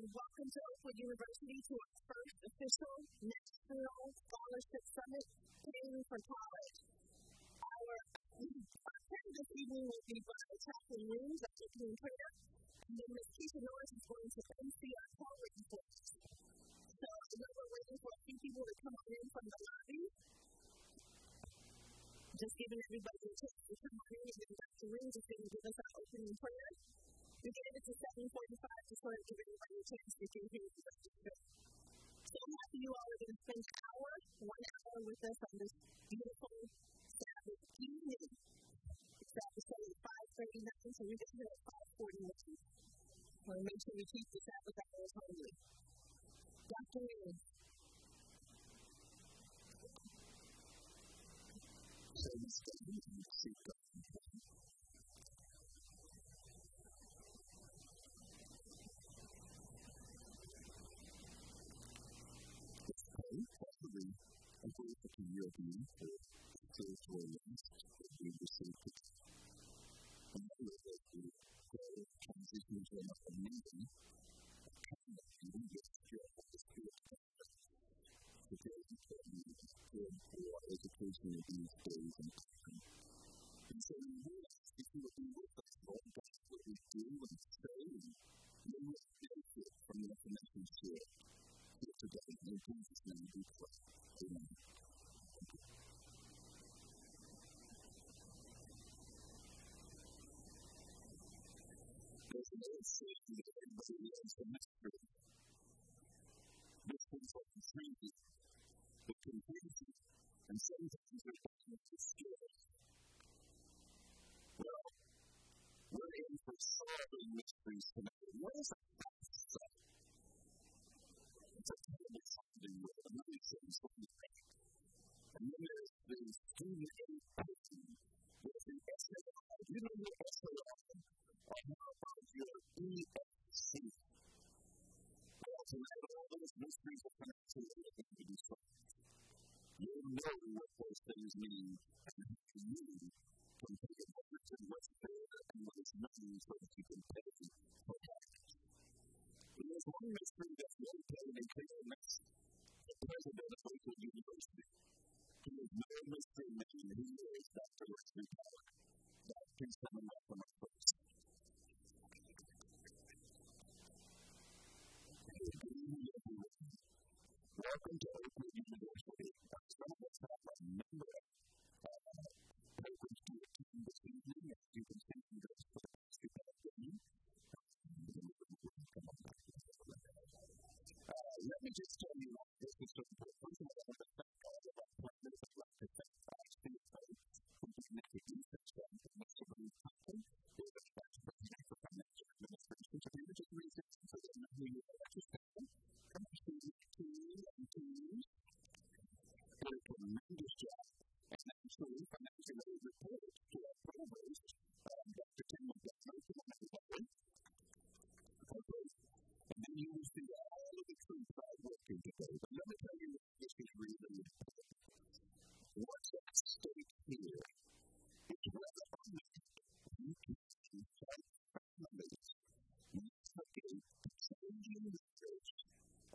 Welcome to Oakwood University to our first official National Scholarship Summit, Paying for College. Our prayer this evening will be by Chaplain Williams at opening prayer, and then Ms. Keisha Norris is going to MC our call written for us. So I know we're waiting for a few people to come on in from the lobby. Just giving everybody a chance to come on in and then Dr. Williams is going to give us our opening prayer. We gave it to 7:45 to sort of give everybody a chance to get here. So happy you all are going to spend one hour with us on this beautiful Sabbath evening. Sabbath started at 5:39, so we get here at 5:41. We want to make sure we keep the Sabbath hours hungry. Dr. Williams. I'm grateful to you again for the spiritual lens that we've received today. And I know that we will transition to another meeting of kind of leaders here at the Spirit of God. It's very important for our education in these days and time. And so we will ask if you will be with us, Lord God, what we do and say, and may we benefit from the information shared here today. In Jesus' name we pray. Amen. There's an old saying that everybody loves the mystery. This one's like a dream. It confuses you, and sometimes it doesn't scare you. Well, we're in for solving mysteries tonight. What is a fast? It's a terrible sounding word. I'm not saying something like that. And then there's the student aid person. There's the SAR. Do you know your SAR? Or how about your ESC? Well, tonight all those mysteries are coming to you that need to be solved. You know what those things mean, and you can take advantage of what's there and what is known so that you can pay for that. And there's one mystery that's really plain and clear, and that's the president of Oakwood University. He is no mystery man. He is Dr. Leslie Power. Please come and welcome our folks. Welcome to Oakwood University. Some of us have a number of programs to attend this evening. As you can see, you guys for the past few days. Let me just tell you what this is so important. First of all, I want to thank all of our partners. I'd like to thank our CFO, who did make a research study for Mr. Lee Thompson. We're the Vice President for Financial Administration. So we were just researching so they know who you are. Just come to teams. Did a tremendous job. And actually, financial aid report to our provost, Dr. Tim McDonald, from everybody. Okay. And then you will see all of the truth about working today. But let me tell you what this is really important. What's at stake here is whether or not you can help families navigate the changing research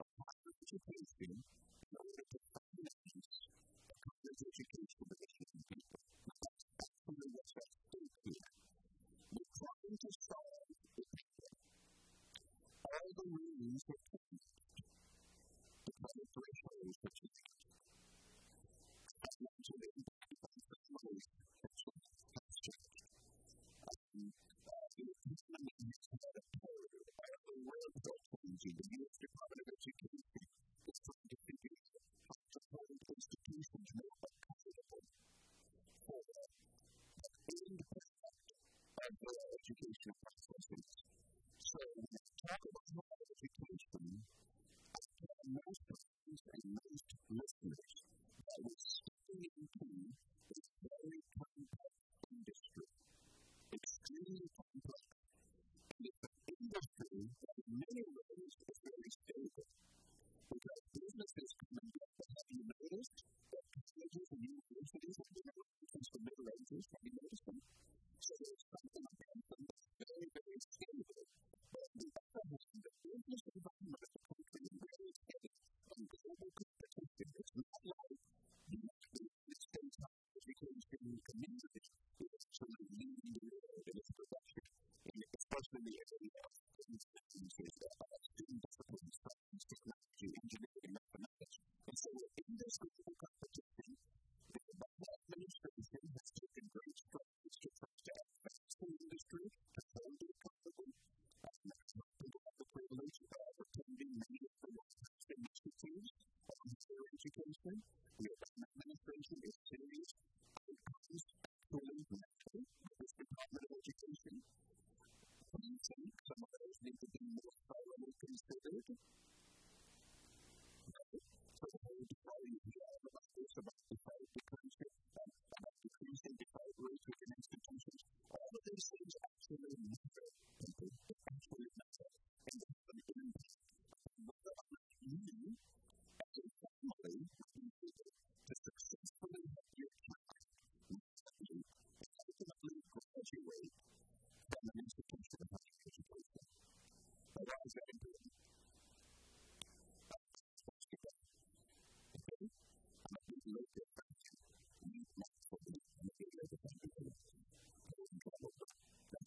of higher education in order to finance a college education for the young people. That's actually what's at stake here. We're trying to solve the problem. All the rules have changed. The public thresholds have changed. As mentioned, the impact on families has changed. The economy has had a period of the world changing. The U.S. Department of Education is trying to figure out how to hold institutions more accountable for the impact of their education processes. So when we talk about higher education, I tell most parents and most listeners that we're stepping into a very complex industry. Extremely complex. And it's an industry that in many ways is very stable. Because businesses come and go. Have you noticed that colleges and universities have been around since the Middle Ages? Have you noticed that? So there's something about them that's very, very stable. But on the other hand, the business environment the area of student disciplines, science, technology, engineering, mathematics. And so in this global competition, the Obama administration has taken great strides to try to advance the industry, to hold it accountable. People have the privilege of attending many of the most interesting institutes on higher education. The Obama administration is serious outcomes actually matter with this Department of Education. Do you think some of those need to be more thoroughly considered? So the whole defining about this, about default decreasing, about decreasing default rates within institutions, all of these things actually matter. People actually matter. And they have an impact on whether or not you, as a family, will be able to successfully help your child ultimately graduate from an institution of higher education. Now, why is that important?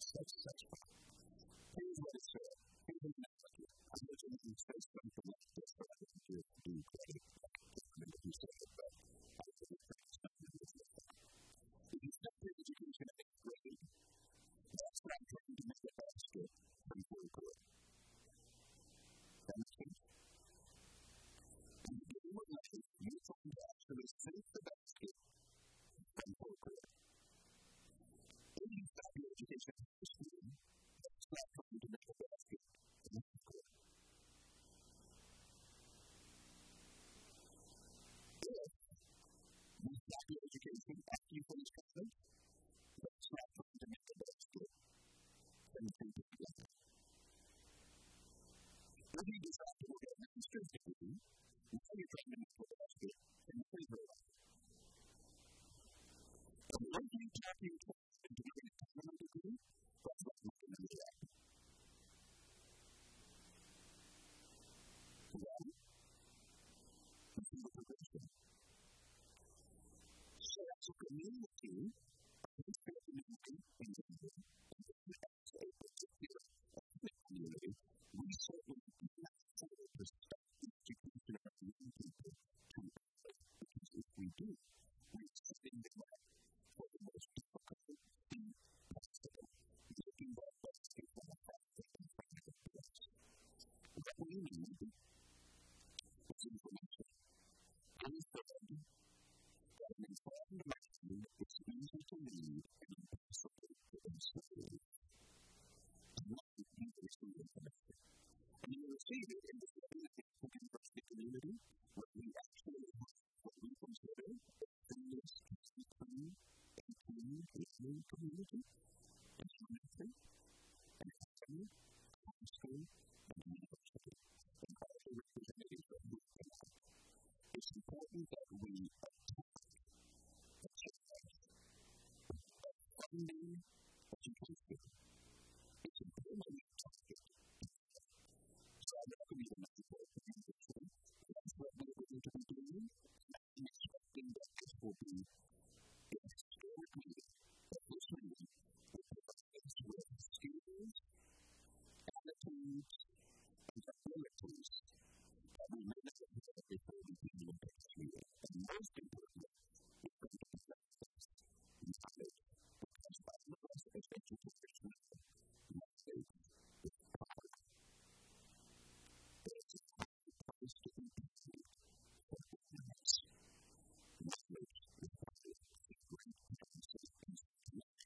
That's fine. Here's what it said. Here's an analogy. I'm going to say something like this, but I don't do credit. Maybe you say it, but I don't think it's something that's like that. If you start your education at 8th grade, that's what I'm trying to make a basket from 4th grade. That makes sense? And if you were like, you're trying to actually save the basket from 4th grade. If you start your education at 8th grade, that's not trying to make a basket from 8th grade. If you start your education after you finish college, that's not trying to make a basket from 3rd grade. If you decide to get a master's degree, now you're trying to make a basket from 3rd grade. And when you talk to your child into getting a terminal degree, that's not going to do that. Well, this is the progression. So as a community, as a community in England, and as a particular ethnic community, we certainly do not fully respect the education of our young people to others, because if we do, we're setting them up for the most difficult thing possible, making that basket from a factor in front of us. What we need is information. Instead, an informed mind is easy to read and impossible to ensure. And what you need is the information. And you receive it in the Oakwood University community, where we actually have what we consider a famous, clean, and clean listening community, an elementary, an academy, a high school, and a university, and all the representatives of who come out. It's important that we attack the challenge of funding education. It's important that we attack it. So I'm not going to be the medical organization. That's what we're going to be doing. I'm expecting that this will be a historic meeting. That this meeting will provide us with skills, attitudes, and abilities that we may not have had before we came to the next meeting. And most importantly, it's going to provide us knowledge, because all of us as educators know knowledge is power. There's a high price to be paid for ignorance. Knowledge is power. It's a great price in tonight.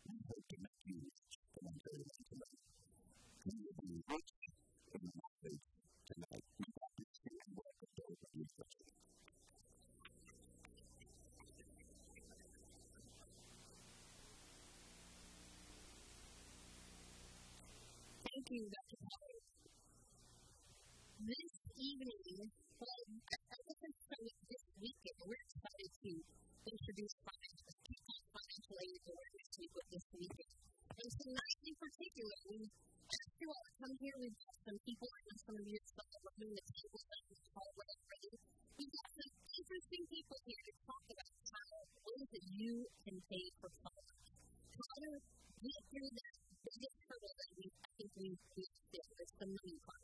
We hope to make you rich from Ontario tonight. We will be rich in knowledge tonight. We want to see and welcome to Oakwood University. Thank you, Dr. Pollard. This evening, as a concern this weekend, we're excited to introduce financial aid awareness week with this weekend. And tonight in particular, we asked you all to come here. We've got some people, and some of you have started running the tables that we've already. We've got some interesting people here to talk about how ways that you can pay for college. How to get through that biggest hurdle that we've had we fit with some money part.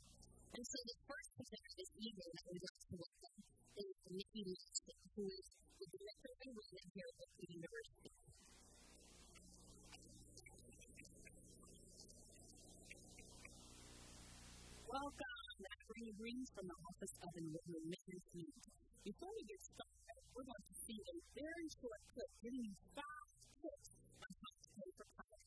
And so the first presenter this evening that we'd like to welcome is Nikki Lipson, who is the Director of Enrollment here at Oakwood University. Welcome. I bring you greetings from the Office of Enrollment Management. Before we get started, we're going to see a very short clip giving you 5 tips on how to pay for college.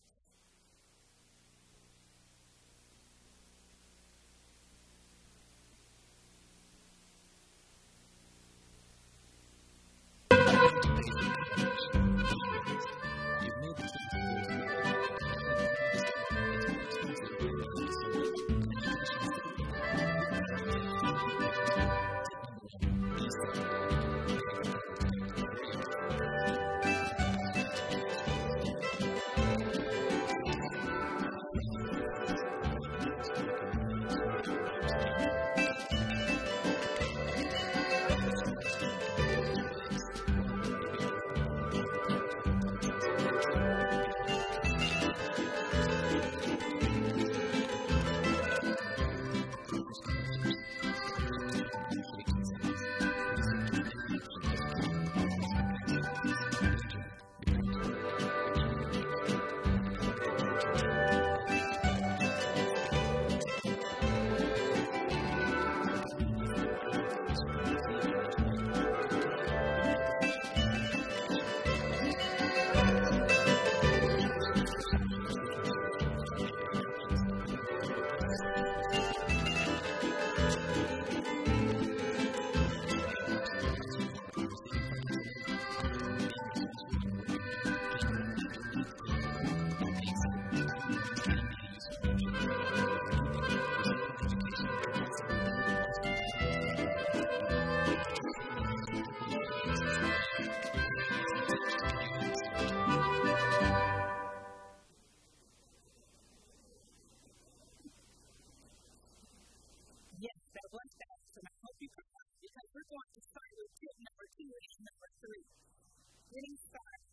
Getting started.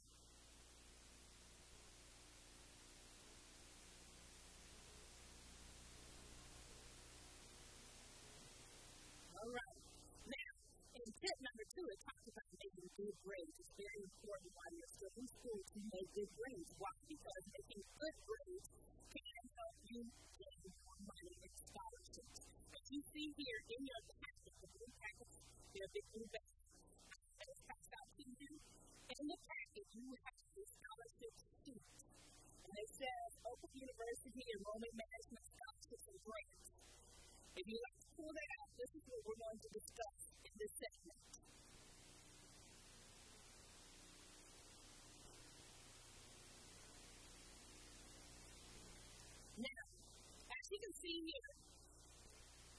All right. Now, in tip number 2, it talks about making good grades. It's very important while you're still in school to make good grades. Why? Because making good grades can help you gain more money in scholarships. As you see here in your packet, the blue packets, your big blue bags, that is passed out to you. In the packet, you have the scholarship sheet. And it says Oakwood University Enrollment Management Scholarships and Grants. If you like to pull that out, this is what we're going to discuss in this segment. Now, as you can see here,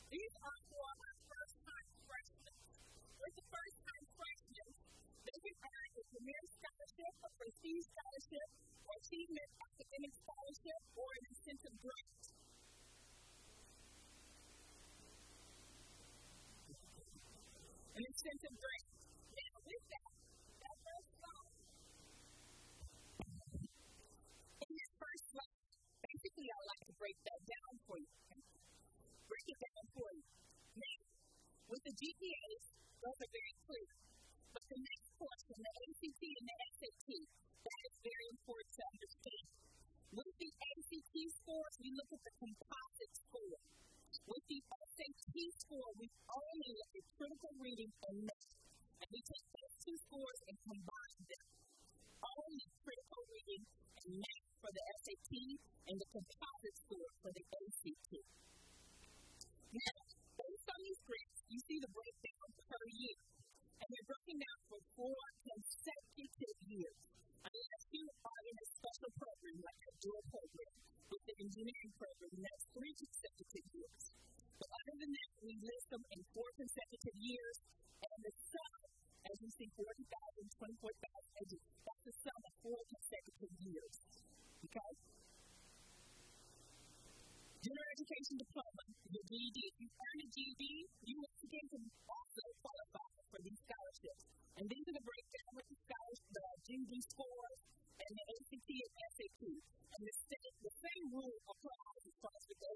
these are for our first-time freshmen. With the first-time freshmen, they can earn a Premier Scholarship, a Prestige Scholarship, or Achievement Academic Scholarship, or an incentive grant. An incentive grant. Now, with that first slide, in this first slide, basically I would like to break that down for you. Break it down for you. Now, with the GPAs, those are very clear. But the next portion, the ACT and the SAT, that is very important to understand. With the ACT scores, we look at the composite score. With the SAT score, we only look at critical reading and math. And we take those 2 scores and combine them. Only critical reading and math for the SAT and the composite score for the ACT. Now, based on these grades, you see the breakdown per year. And they're broken down for 4 consecutive years. Unless you are in a special program like a dual program with the engineering program, that's 3 consecutive years. But other than that, we list them in 4 consecutive years, and the sum, as you see, 40,000, 24,000, that's the sum of 4 consecutive years. Okay? General Education Diploma, your GED. If you earn a GED, you once again can also qualify for these scholarships. And these are the breakdown with the scholarships, the GED scores, and the ACT and SAT. And the same rule applies as far as with the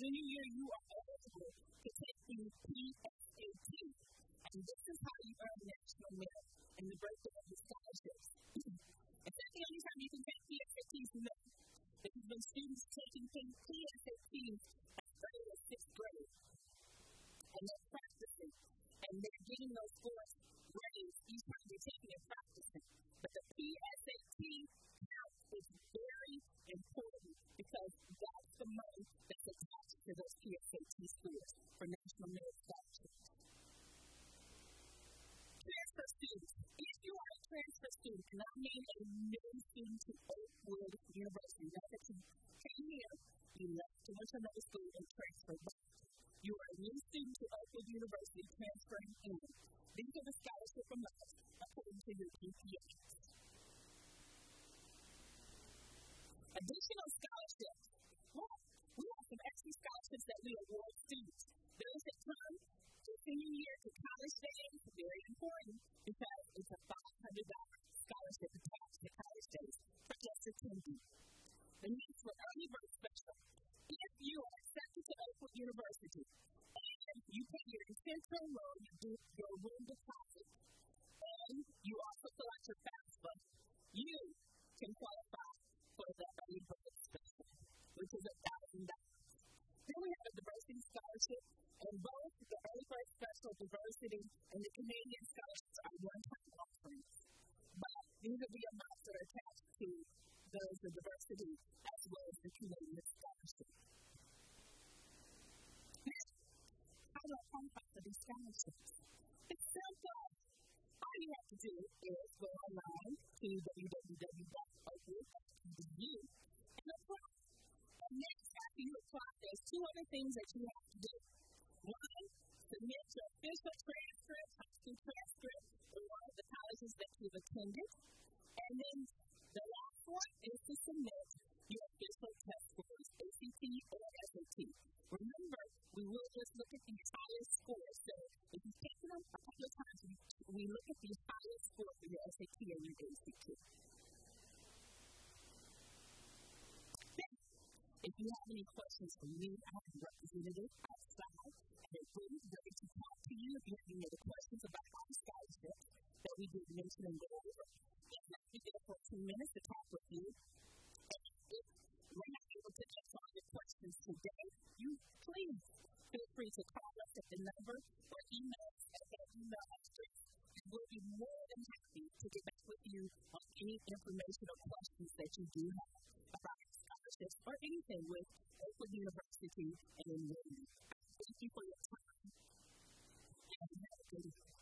junior year, you are eligible to take the PSAT. And this is how you earn national merit and the breakdown of the scholarships. And that's the only time you can take PSATs in May. Because when students taking PSATs as early as 6th grade, and they're practicing, and they're getting those scores raised each time they're taking and practicing. But the PSAT count is very important because that's the money that's attached to those PSAT scores for national merit scholarships. Transfer students. If you are a transfer student, and I mean a new student to Oakwood University, not that you came here, you left to went to another school and transferred back. You are a new student to Oakwood University transferring in. These are the scholarship amounts according to your GPAs. Additional scholarships. Well, we have some extra scholarships that we award students. Those that come to senior year to college days, very important because it's a $500 scholarship attached to college days for just attending. The needs for early bird special. If you are accepted to Oakwood University and you pay your incentive loan, you do your room deposit, and you also select your FAFSA, you can qualify for the early bird special, which is $1,000. Then we have a diversity scholarship, and both the early bird special, diversity, and the Canadian scholarships are one-time offerings. But these are the amounts that are attached to those of diversity as well as the Canadian scholarship. Now, how do I qualify for these scholarships? It's simple. All you have to do is go online to www.oakwood.edu and apply. And next, after you apply, there's two other things that you have to do. One, submit your official transcript, high school transcript, or the colleges that you've attended. And then the last one is to submit your official test scores, ACT or SAT. Remember, we will just look at the highest scores. So if you've taken them a couple of times, we look at the highest score for your SAT and your ACT. Then, if you have any questions for me, I have a representative outside, and they're ready to talk to you if you have any other questions about our scholarships that we did mention and go over. If not, you get 14 minutes to talk with you. And if we're not able to answer all your questions today, you please feel free to call us at the number or email us at that email address. And we'll be more than happy to get back with you on any information or questions that you do have about our scholarships or anything with Oakwood University and in Wilmington. Thank you for your time. And have a good evening.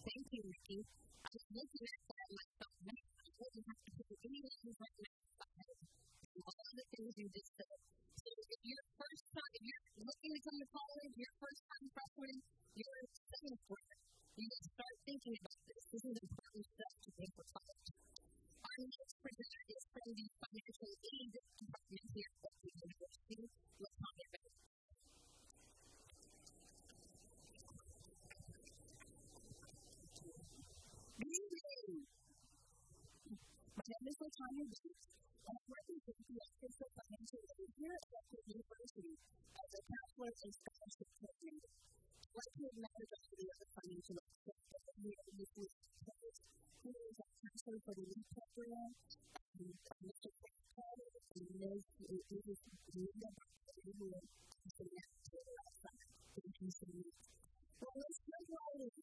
Thank you, Nikki. I was looking at that and I thought, man, I wouldn't have to put any lessons like that aside. And all of the things you just said. So if you're first time, if you're looking to come to college, you're first time freshman, you're second grade, you need to start thinking about this. This is important stuff to think for college. Our next presenter is from the financial aid department here at Oakwood University. Let's talk about it. Good evening. My name is Latonya Bates, and I represent the Office of Financial Aid here at Oakwood University as a counselor and scholarship coordinator. I'd like to acknowledge all the other financial officers that are here in this week's case, who is our counselor for the LEAD program, Mr. Frank Carter, and Ms. Linda Barkley, who are sitting out there outside. Thank you so much. Well, let's jump right in.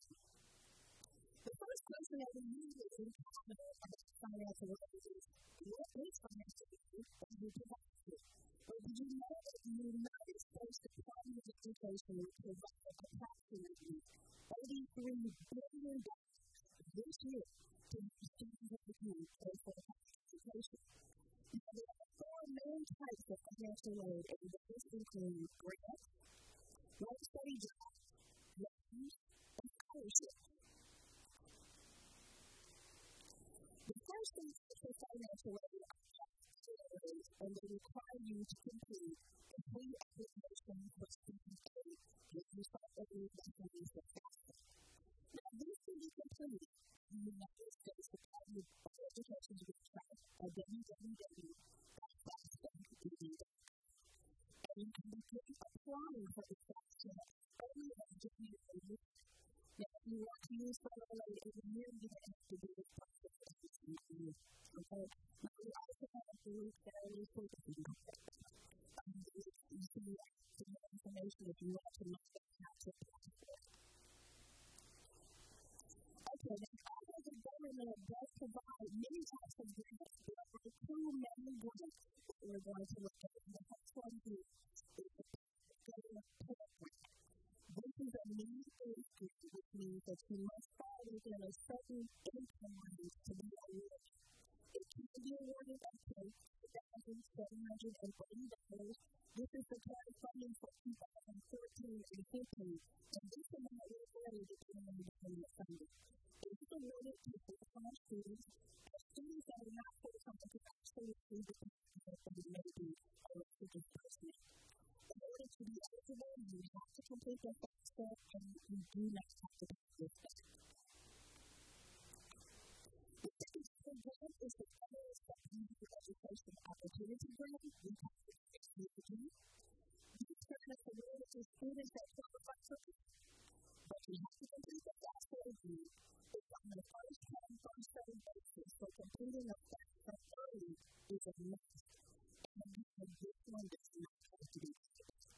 The first question that we usually encounter about financial aid is, what is financial aid and who provides it? But did you know that the United States Department of Education will provide approximately $83 billion this year to students of the youth pay for higher education? Now, there are four main types of financial aid, and those include grants, work-study jobs, loans, and scholarships. The first thing for financial aid is, and they require you to complete a pre-application for student aid if you start early in the FAFSA. Now, these can be completed in the United States Department of Education's website www.fastback.com. And you can begin applying for the scholarship only as January. Now, if you want to use federal aid every year, you don't have to do this process every single year. Okay? Now, we also have a group that is focusing on that. You see some more information if you want to know how to apply for it. Okay, now, although the government does provide many types of grants, there are two main grants that we're going to look at. The first one is the government pay grant. This is a means grant, which means that you must fall within a certain income range to be awarded. It can be awarded up to $2,780. This is the current funding for 2014 and 2015, and this amount will vary depending on the government funding. It is awarded to full-time students, and students that are not full-time can actually receive the grant that they may be a restricted person. In order to be eligible, you have to complete the first step, and you do not have to pass this step. The second grant is the Federal Supplemental Education Opportunity Grant. We call it SUG. This grant is awarded to students that qualify for it, but you have to complete the FAFSA review. It's on a first-come, first-served basis, so completing a FAFSA early is a must. And this one does not have to be discussed.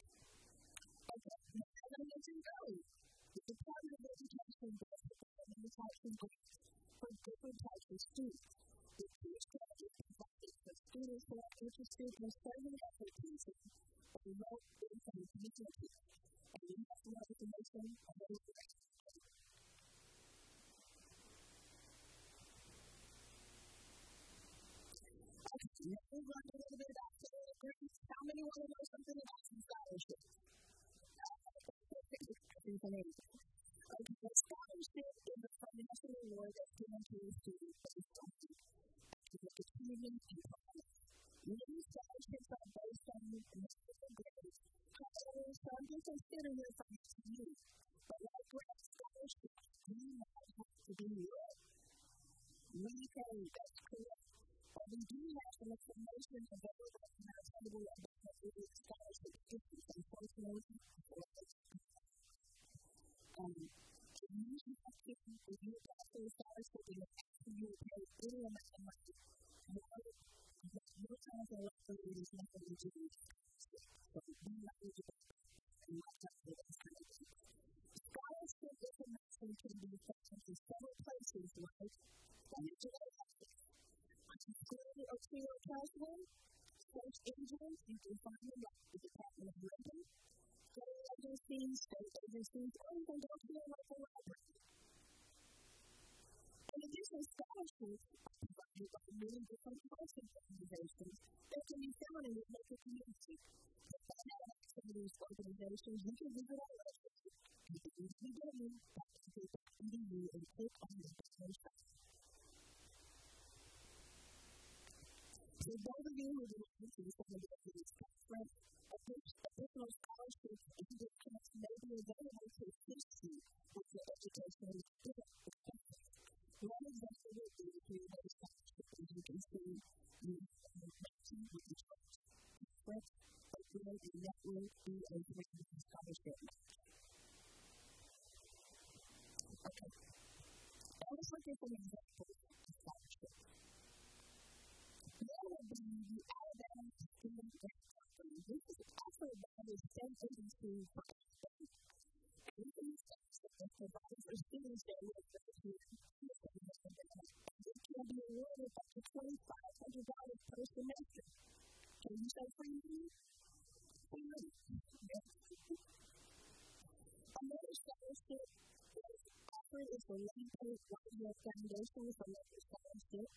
Okay, now as I mentioned earlier, the Department of Education does provide many types of grants for different types of students. The teach grant is provided for students who are interested in serving as a teacher or remote in teaching teachers. And we have some more information on those grants. Okay, now we're going to a little bit about federal grants. How many want to know something about some scholarships? Okay, a scholarship is a financial reward that's given to a student based on academic achievement and performance. Many scholarships are based on multiple grades. However, some can consider your financial needs. But like grant scholarships, do not have to be real. Really paid, that's correct. But we do have some information available on our table about the scholarship issues, unfortunately. If you apply for a scholarship and you pay any amount of money, your times are likely to be nothing to do with scholarship. So be likely to and not just for those kind of things. Scholarship information can be found in several places like financial aid office, school or field counseling, search engines, you can find them like the Department of Labor, federal agencies, state agencies, or you can go to your local library. In addition, scholarships are provided by many different types of organizations that can be found in your local community. To find out about some of these organizations, you can visit our website at www.oakwood.edu and click on the donation button. For those of you who would like to some of these conference, additional scholarships and discounts may be available to assist you with your educational expenses. One example would be the free-way scholarship, as you can see, you have matching with the church. Conference, Oakwood, and Network be a free-way scholarship match. Okay. Now let's look at some examples of scholarships. One would be the Alabama Student Grant Program. This is offered by the state agency for education. And this is a scholarship that provides for students that live in the community. It can be awarded up to $2,500 per semester. Can you say free money? Free money. Another scholarship that is offered is the Lane Page One-Year Foundation for Local Scholarship.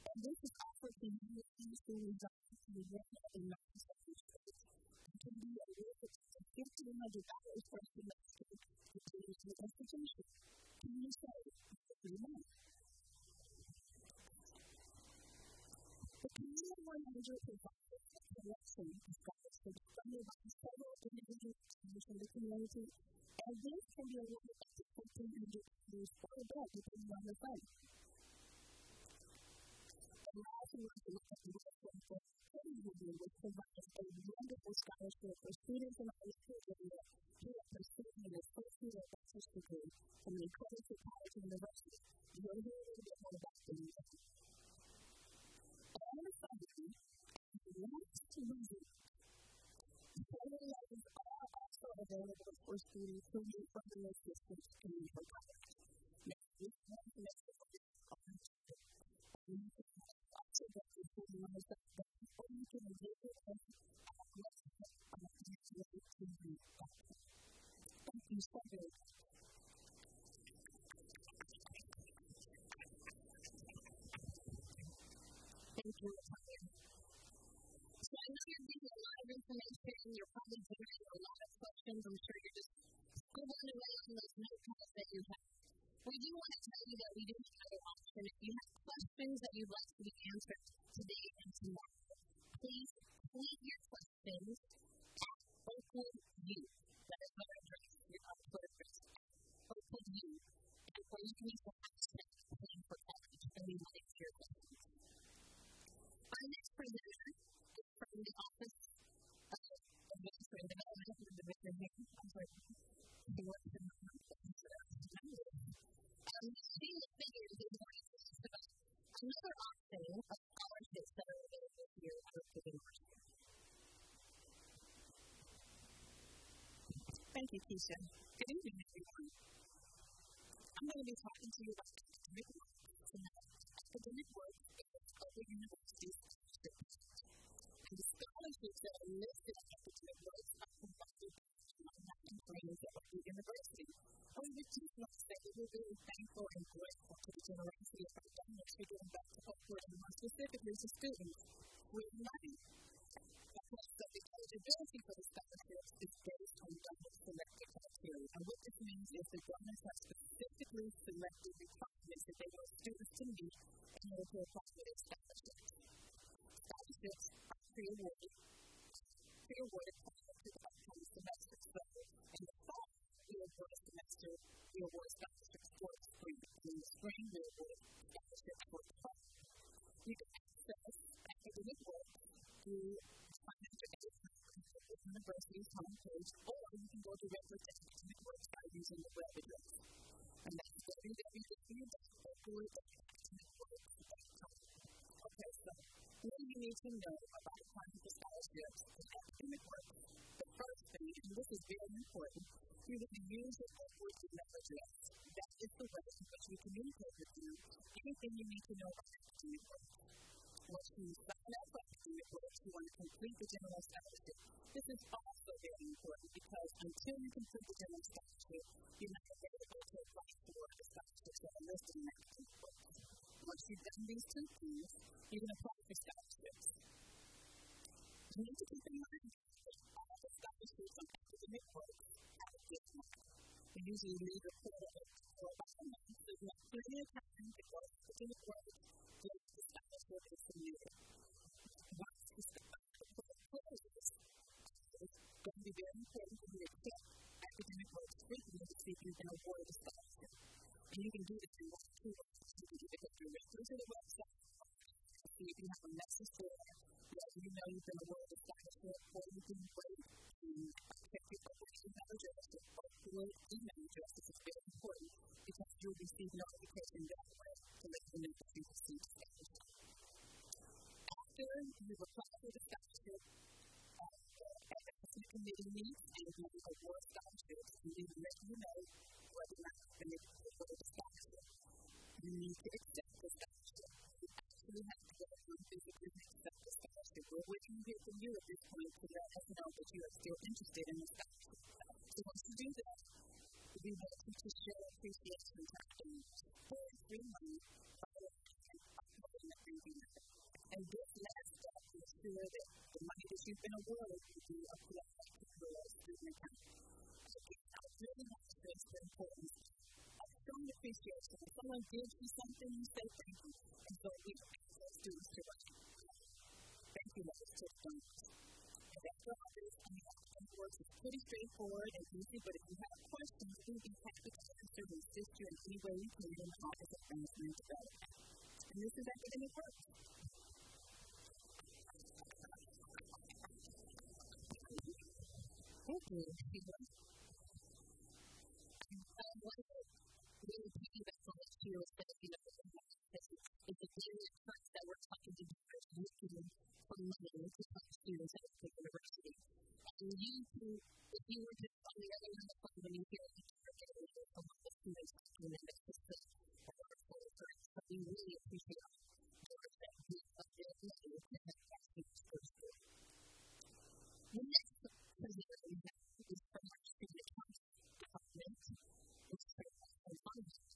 And this is offered to universities who reside in the United Negro College Fund. It can be awarded to $1,500 per semester to students in the institution. Can you say free money? The Community 100 provides a collection of scholarships funded by several individual institutions in the community, and this can be awarded up to $1,500 or above depending on the fund. I also want to look at the work that which provides a wonderful scholarship for students in high school who are pursuing an associate or bachelor's degree from an accredited college or university. You'll hear a little bit more about them now. All of a sudden, last week, federal loans are also available for students who need further assistance to meet for college. Now, this one semester is on also got to see the ones that you can visit us at our website on the TV. Thank you so very much. Thank you. So I know you're getting a lot of information. You're probably generating a lot of questions. I'm sure you're just scribbling away on those notepads that you have. We do want to tell you that we do have another option. If you have questions that you'd like to be answered today and tomorrow, please tweet your questions at Oakwood U. That is our address. Our Twitter address. Oakwood U. And or you can use the hashtag Plan for College and we will answer your questions. Our next presenter is from the Office of Advancement and Development of the Division here. I'm sorry. He works in the seeing the figures is going to talk about another option of scholarships that are available here at Oakwood University. Thank you, Keisha. Good evening, everyone. I'm going to be talking to you about academic work tonight. Academic work is Oakwood University's scholarship. And the scholarships that are listed at academic work are provided by friends at Oakwood University. I would just want to say that we're very thankful and grateful to the generosity of our donors for giving back to Oakwood and more specifically to students with money. Because the eligibility for the scholarships is based on donor selected criteria. And what this means is the donors have specifically selected requirements that they want students to meet in order to apply for their scholarships. Scholarships are pre-awarded prior to the upcoming semester. So in the fall, we award a semester, we award scholarships for the spring. In the spring, we award scholarships for the fall. You can access academic work through financial aid from the university's homepage, or you can go directly to academic work by using the web address. And that's www.oakwood.academicworks.com. Okay, so what do you need to know about applying for scholarships in academic work? The first thing, and this is very important, you're going to use your Oakwood email address. That is the way in which we communicate with you. Anything you need to know about academic work. Once you sign up for academic work, you want to complete the general scholarship. This is also very important because until you complete the general scholarship, you're not able to apply for the scholarships that are listed in academic work. Once you've done these two things, you can apply for scholarships. You need to keep in mind that all the scholarships on academic work have a discount. You usually leave a quarter for about a month, so you have plenty of time to go to academic work, get the scholarship is submitted. Once the scholarship closes, it's going to be very important for you to accept academic work frequently to see if you've been awarded a scholarship. And you can do this in one or two ways. You can either go directly to the website, see if you have a message there, let you know you've been awarded a scholarship, or you can wait to check your Oakwood email address. Your Oakwood email address is very important because you'll receive notification that way to let you know that you received a scholarship. After you've applied for the scholarship, the advancement committee meets and we award scholarships, and we let you know whether or not you've been awarded a scholarship. You need to accept the scholarship. You actually have to go and physically accept the scholarship. We're waiting to hear from you at this point to let us know that you are still interested in the scholarship. So once you do that, we want you to show appreciation to our donors for free money and uploading the free email. And this last step to ensure that the money that you've been awarded will be applied to your student account. Again, I really want to stress the importance of showing appreciation. When someone gives you something, you say thank you. And so we ask our students to write thank you letters to the donors. And after all this, academic work is pretty straightforward and easy, but if you have questions, we'll be happy to answer and assist you in any way we can in the Office of Advancement and Development. and this is academic work. Thank you. One of the really key messages here is that, it's a very important that we're talking to different looking for money to help students at Oakwood University. And you can, if you were just on the other end of the phone when you hear from one of the students talking in the system or wonderful reference, but we really appreciate your effective ability to help our students go to school. The next presenter we have is from our student accounts department, which is from Huntsville.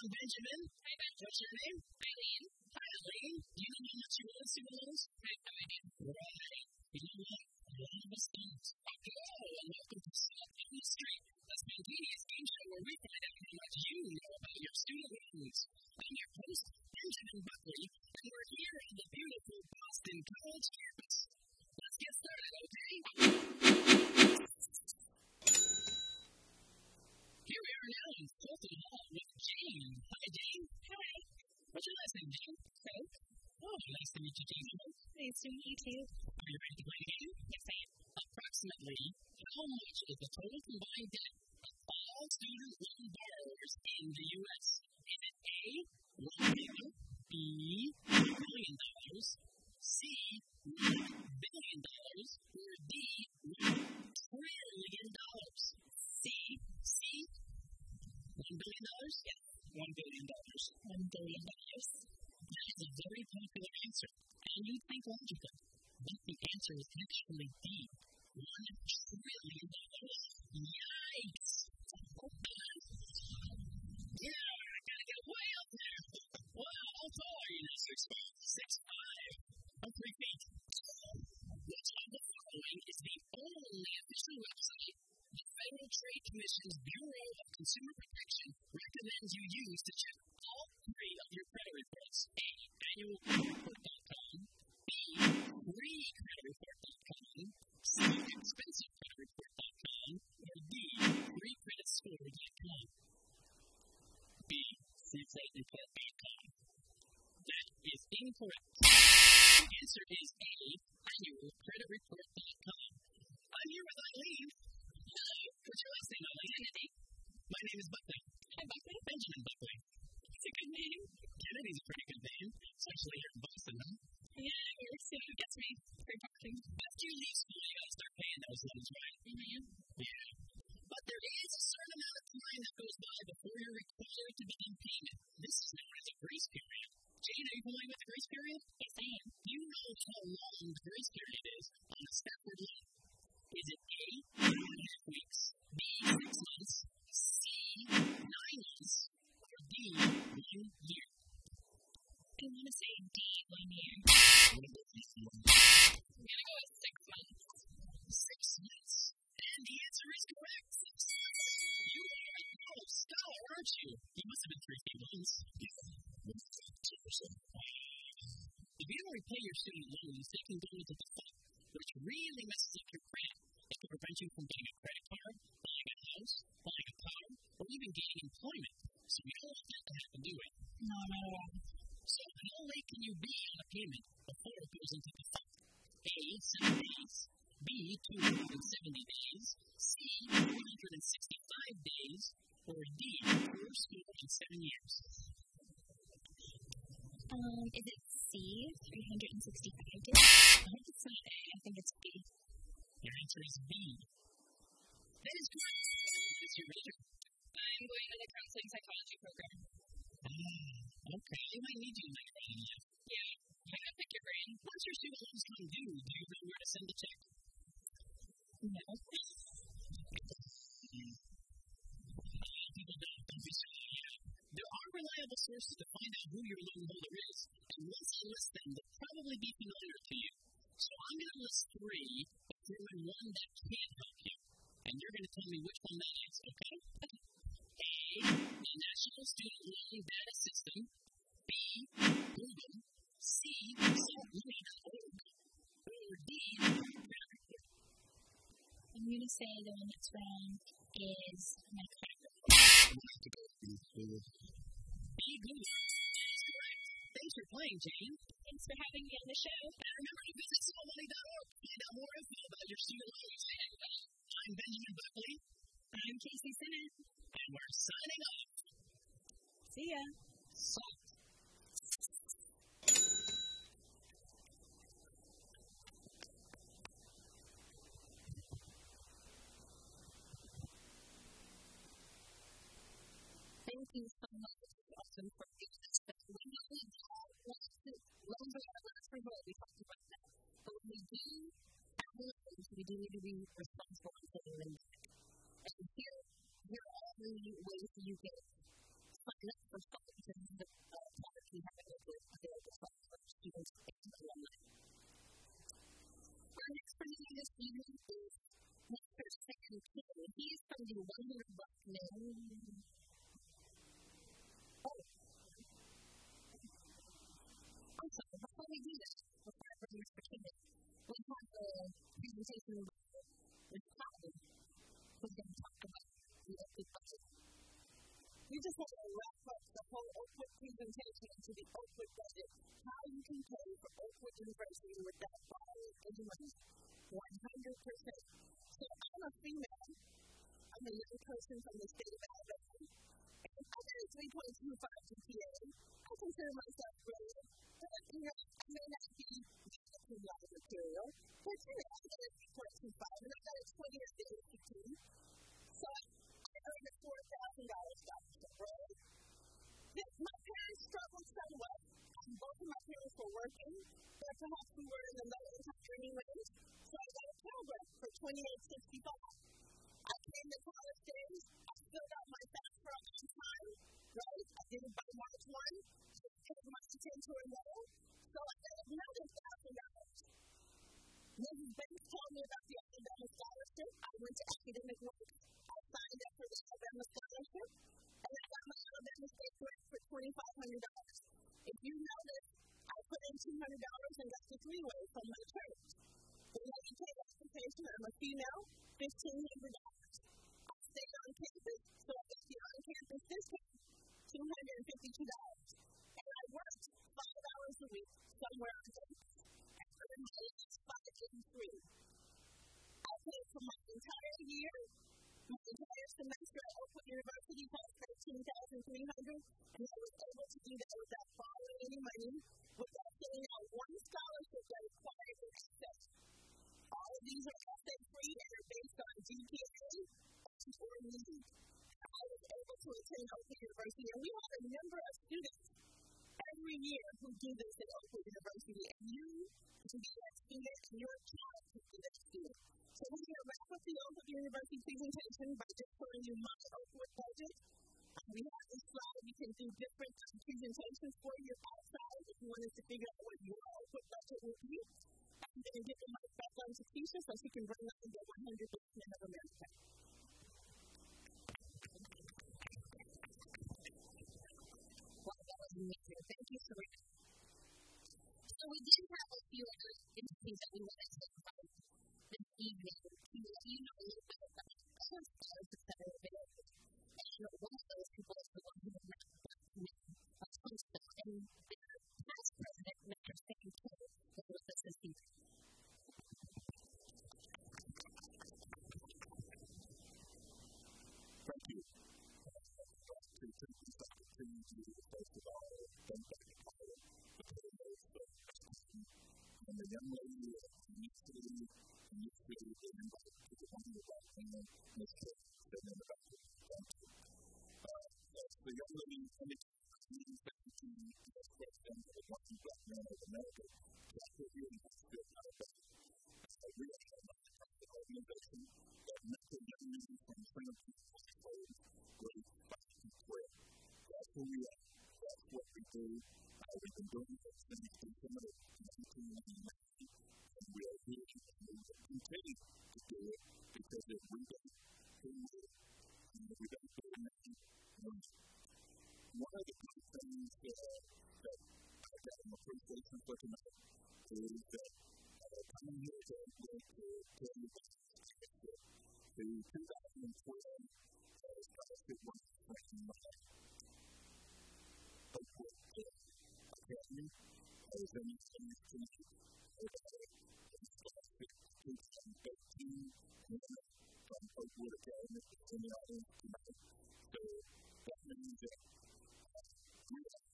Benjamin. Hi, Ben. What's your name? Eileen. Hi, Eileen. Do you know how much you want to see those? I have no idea. Right. You know what? A lot of us don't. Hello, and welcome to Stop on the Street, a spontaneous game show where we find out how much you know about your student loans. I'm your host, Benjamin Buckley, and we're here on the beautiful Boston College campus. Let's get started, okay? Here we are now in Fulton Hall with Jane. Hi, Jane. Hi. What's your last name, Jane? Coke. Oh, nice to meet you, Jane. Nice to meet you, too. Are you ready to play the game? Yes, I am. Approximately, how much is the total combined debt of all student loan borrowers in the U.S.? Is it A, $1 million, B, $2 million, C, $1 billion, or D, $1 trillion? C, $1 billion? Yes. $1 billion. $1 billion. That is a very popular answer, and you'd think logical, but the answer is actually D, $1 trillion. Yikes! Yeah, I gotta get way up there. Wow, how tall are you now? 6'5". 6'5". I'm 3 feet. Which of the following is the only official website the Federal Trade Commission's Bureau of Consumer Protection recommends you use to check all 3 of your credit reports? A, annualcreditreport.com, B, freecreditreport.com, C, expensivecreditreport.com, or D, freecreditscore.com? B, freecreditreport.com. That is incorrect. The answer is A, annualcreditreport.com. I'm here with Eileen. Hello. What's your last name, Eileen? Kennedy. My name is Buckley. Hi, Buckley. Benjamin Buckley. It's a good name. Kennedy's a pretty good name, especially here in Boston, huh? Jane, are you familiar with the grace period? Yes, I am. Do you know how long the grace period is on a Stafford loan? Is it A, 2.5 weeks, B, 6 months, C, 9 months, or D, 1 year? I want to say D, 1 year. I'm going to go with 6 months. 6 months. And the answer is correct. You are a college scholar, aren't you? You must have been 3 feet once. If you don't repay your student loans, they can go into default, which really messes up your credit. It can prevent you from getting a credit card, buying a house, buying a car, or even gaining employment. So you don't want that to happen, do it? No, not at all. So how late can you be on a payment before it goes into default? A, 7 days, B, 270 days, C, 165 days, or D, 4 school and 7 years? Is it C, 365 days? I hope it's not A. I think it's B. Your answer is B. That is correct. What is your major? I'm going to the counseling psychology program. Okay. I might need you later on in life. Yeah. I'm going to pick your brain. Once your student loans come due, do you know where to send the check? No. People don't be so There are reliable sources to find out who your loan holder is, and once I list them, they'll probably be familiar to you. So I'm going to list 3, but throw in one that can't help you. And you're going to tell me which one that is, okay? A, the National Student Loan Data System. B, Google. C, saltmoney.org. Or D, credit report. I'm going to say the one that's wrong is my credit report. I'm going to have to go with Google. B, Google. That is correct. Thanks for playing, Jane. Thanks for having me on the show. And remember to visit saltmoney.org to find out more info about your student loans. I'm Benjamin Buckley. I'm Casey Sinnott. And we're signing off. See ya. Salt. Thank you so much, Austin, for being this. We know we don't want to loans are last resort. We talked about that. But when we do have loans, we do need to be responsible and paying them back. And here are all the ways you can sign up for SALT, because this is the product we have available for students and alumni. Our next presenter this evening is Mr. Sam King. He is from the 100 Buck Mill. Also, before we do this, before I bring Mr. King in, we have a presentation by Ms. Cotton, who's going to talk about the Oakwood budget. We just want to wrap up the whole Oakwood presentation into the Oakwood budget, how you can pay for Oakwood University without borrowing any money, 100%. So I'm a female. I'm a young person from the state of Alabama. And I got a 3.25 GPA. I consider myself brilliant. But, I may not be a lot of material. But, I got a 3.25, and I got a 20 at the ACT. So, I earned a $4,000 scholarship, right? My parents struggled somewhat. Both of my parents were working, but perhaps we were in the low-income earning range. So, I got a Pell Grant for $28.65. I came to college days. I filled out my FAFSA on time, right? I did it by March 1. Just paid my intend to enroll. So I got another $1,000. Mrs. Banks told me about the Alabama scholarship. I went to academic work. I signed up for the Alabama scholarship. And I got my Alabama state grant for $2,500. If you notice, I put in $200 and got the three-way from my church. The Medicaid application, I'm a female, $1,500. I stayed on campus, so I got the on-campus discount, $252. And I worked 5 hours a week somewhere on campus. And earned my $583. I paid for my entire year. My entire semester at Oakwood University cost $13,300, and I was able to do that without borrowing any money, without getting out one scholarship that required an essay. All of these are essay-free and are based on GPA or need. I was able to attend Oakwood University, and we have a number of students every year who who do this at Oakwood University, and you can be that student, and your child can be that student. So we're going to wrap up the Oakwood University presentation by just showing you my Oakwood budget. We have this slide. We can do different presentations for you outside if you want us to figure out what your Oakwood budget will be. I'm going to give the mic back on to Keisha so she can bring up the 100 Black Men of America. Wow, that was amazing. Thank you, Serena. So we did have a few other entities that we wanted to invite this evening to let you know a little bit about other scholarships that are available. And one of those people is the one who is now Black Men of Huntsville, and their past president, Mr. Sam King, is with us this evening. Thank you. To take this opportunity to, first of all, thank Dr. Carter for putting those and the young lady that needs to be invited to the one of the Black Men, Ms. King, said in the back. Thank you. The young lady coming to the 17 U.S. President of the one Black Men of America, Dr. here in Huntsville, Alabama. We are a nonprofit organization that mentor young men from Trinity College grades 5 through 12. That's who we are. That's what we do. We've been doing it since December 1999, and we are here and we will continue to do it because if we don't do it, we don't do it now. One of the good things that I got an appreciation for tonight is that coming here to tell you about the 2012 scholarship was from Oakwood Academy. I was in the scholarship in 2013 from Oakwood Academy in the audience tonight. So that means that we are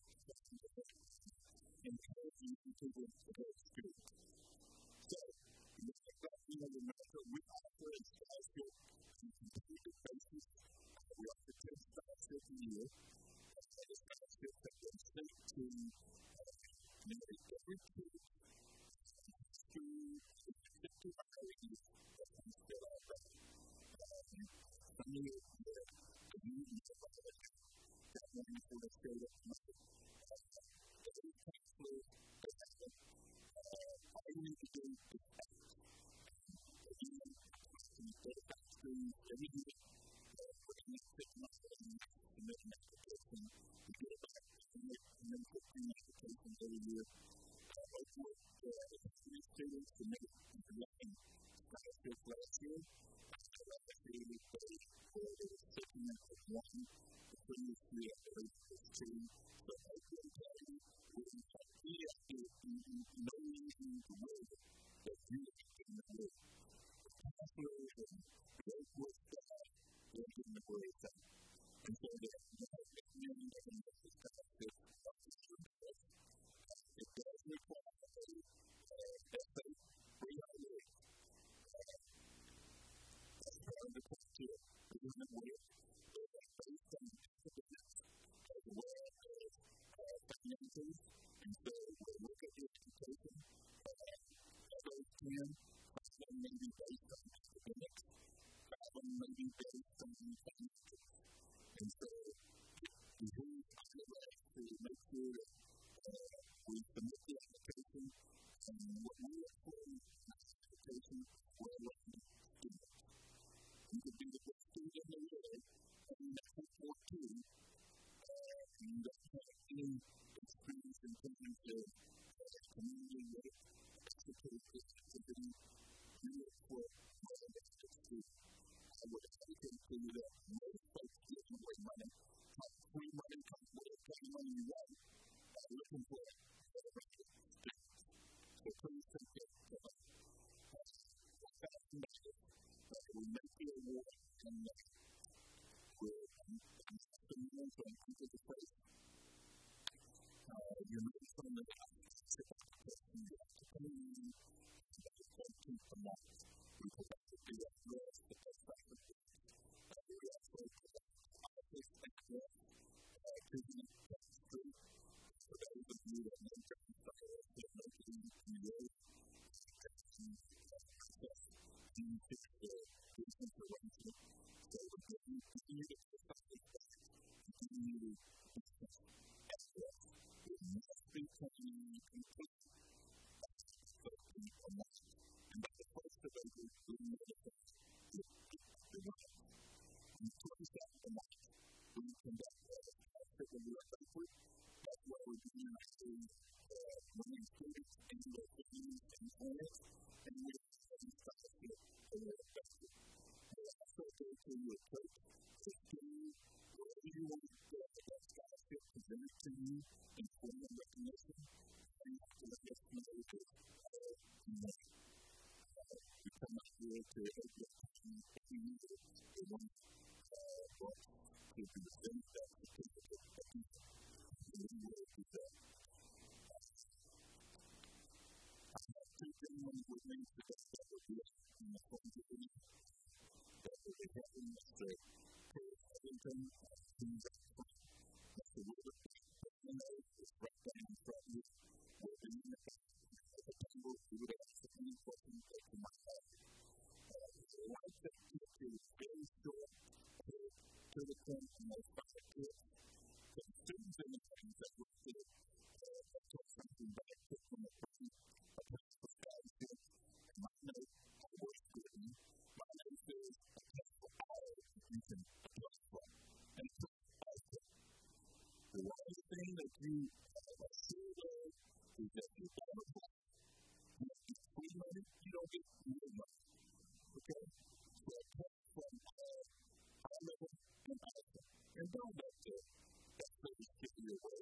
encouraging people to go to school. So, in the Black Men of America, we offer a scholarship on a competitive basis. We offer 10 scholarships a year. The scholarships have been sent to nearly every kid in school in 50 areas of Huntsville, Alabama. Some years later, the union of Alabama that one for the state of Huntsville. The counselor that happened, all you need to do is ask. The union questions go back to every year. For the next 6 months, to make an application, to get it back, and then 15 applications every year. Oakwood, the 3 students submitted the scholarships last year. Last year, they were sitting at 1. The previous year, they were 2. So Oakwood Academy, we have to know the way that you can know it. The counselors and the Oakwood staff, they're getting the word out. And so they're making this scholarship of the students. It does require essay reality. That's part of the culture. It isn't weird. It's based on academics as well as finances. And so we'll look at the education of those 10. 5 of them may be based on academics. 5 of them may be based on finances. And so we use academics to make sure that we submit the application, and what we look for in the application, we're looking at students. You could be the best student in the world, and that's what we're doing. You don't have any experience in running students in the cities and clinics, and we have a scholarship for your effective. We also go to your church, Christian, wherever you want to go, that scholarship presented to you in form of recognition, and you have to let us know that we come out here to Oakwood every year to one books to present that certificate of you. And we will do that. I have two gentlemen with me today that will be in the front of the meeting. That will be having Mr. Chris Eddington, who's at the front. Mr. Wilbur, who is right down in front of you. We'll be in the back of the table. We would answer any questions that you might have. The right thing to do is very short, to the point, and most five tips. The students in the things that we did, that took something back from the person, a place for scholarship, and my note, I work with me. My note is a place for all you can apply for, and it's also. The one thing that you are sure of is that you don't apply. You don't get free money, you don't get real money. Okay? So a place from all level and also. And don't let that service get in your way.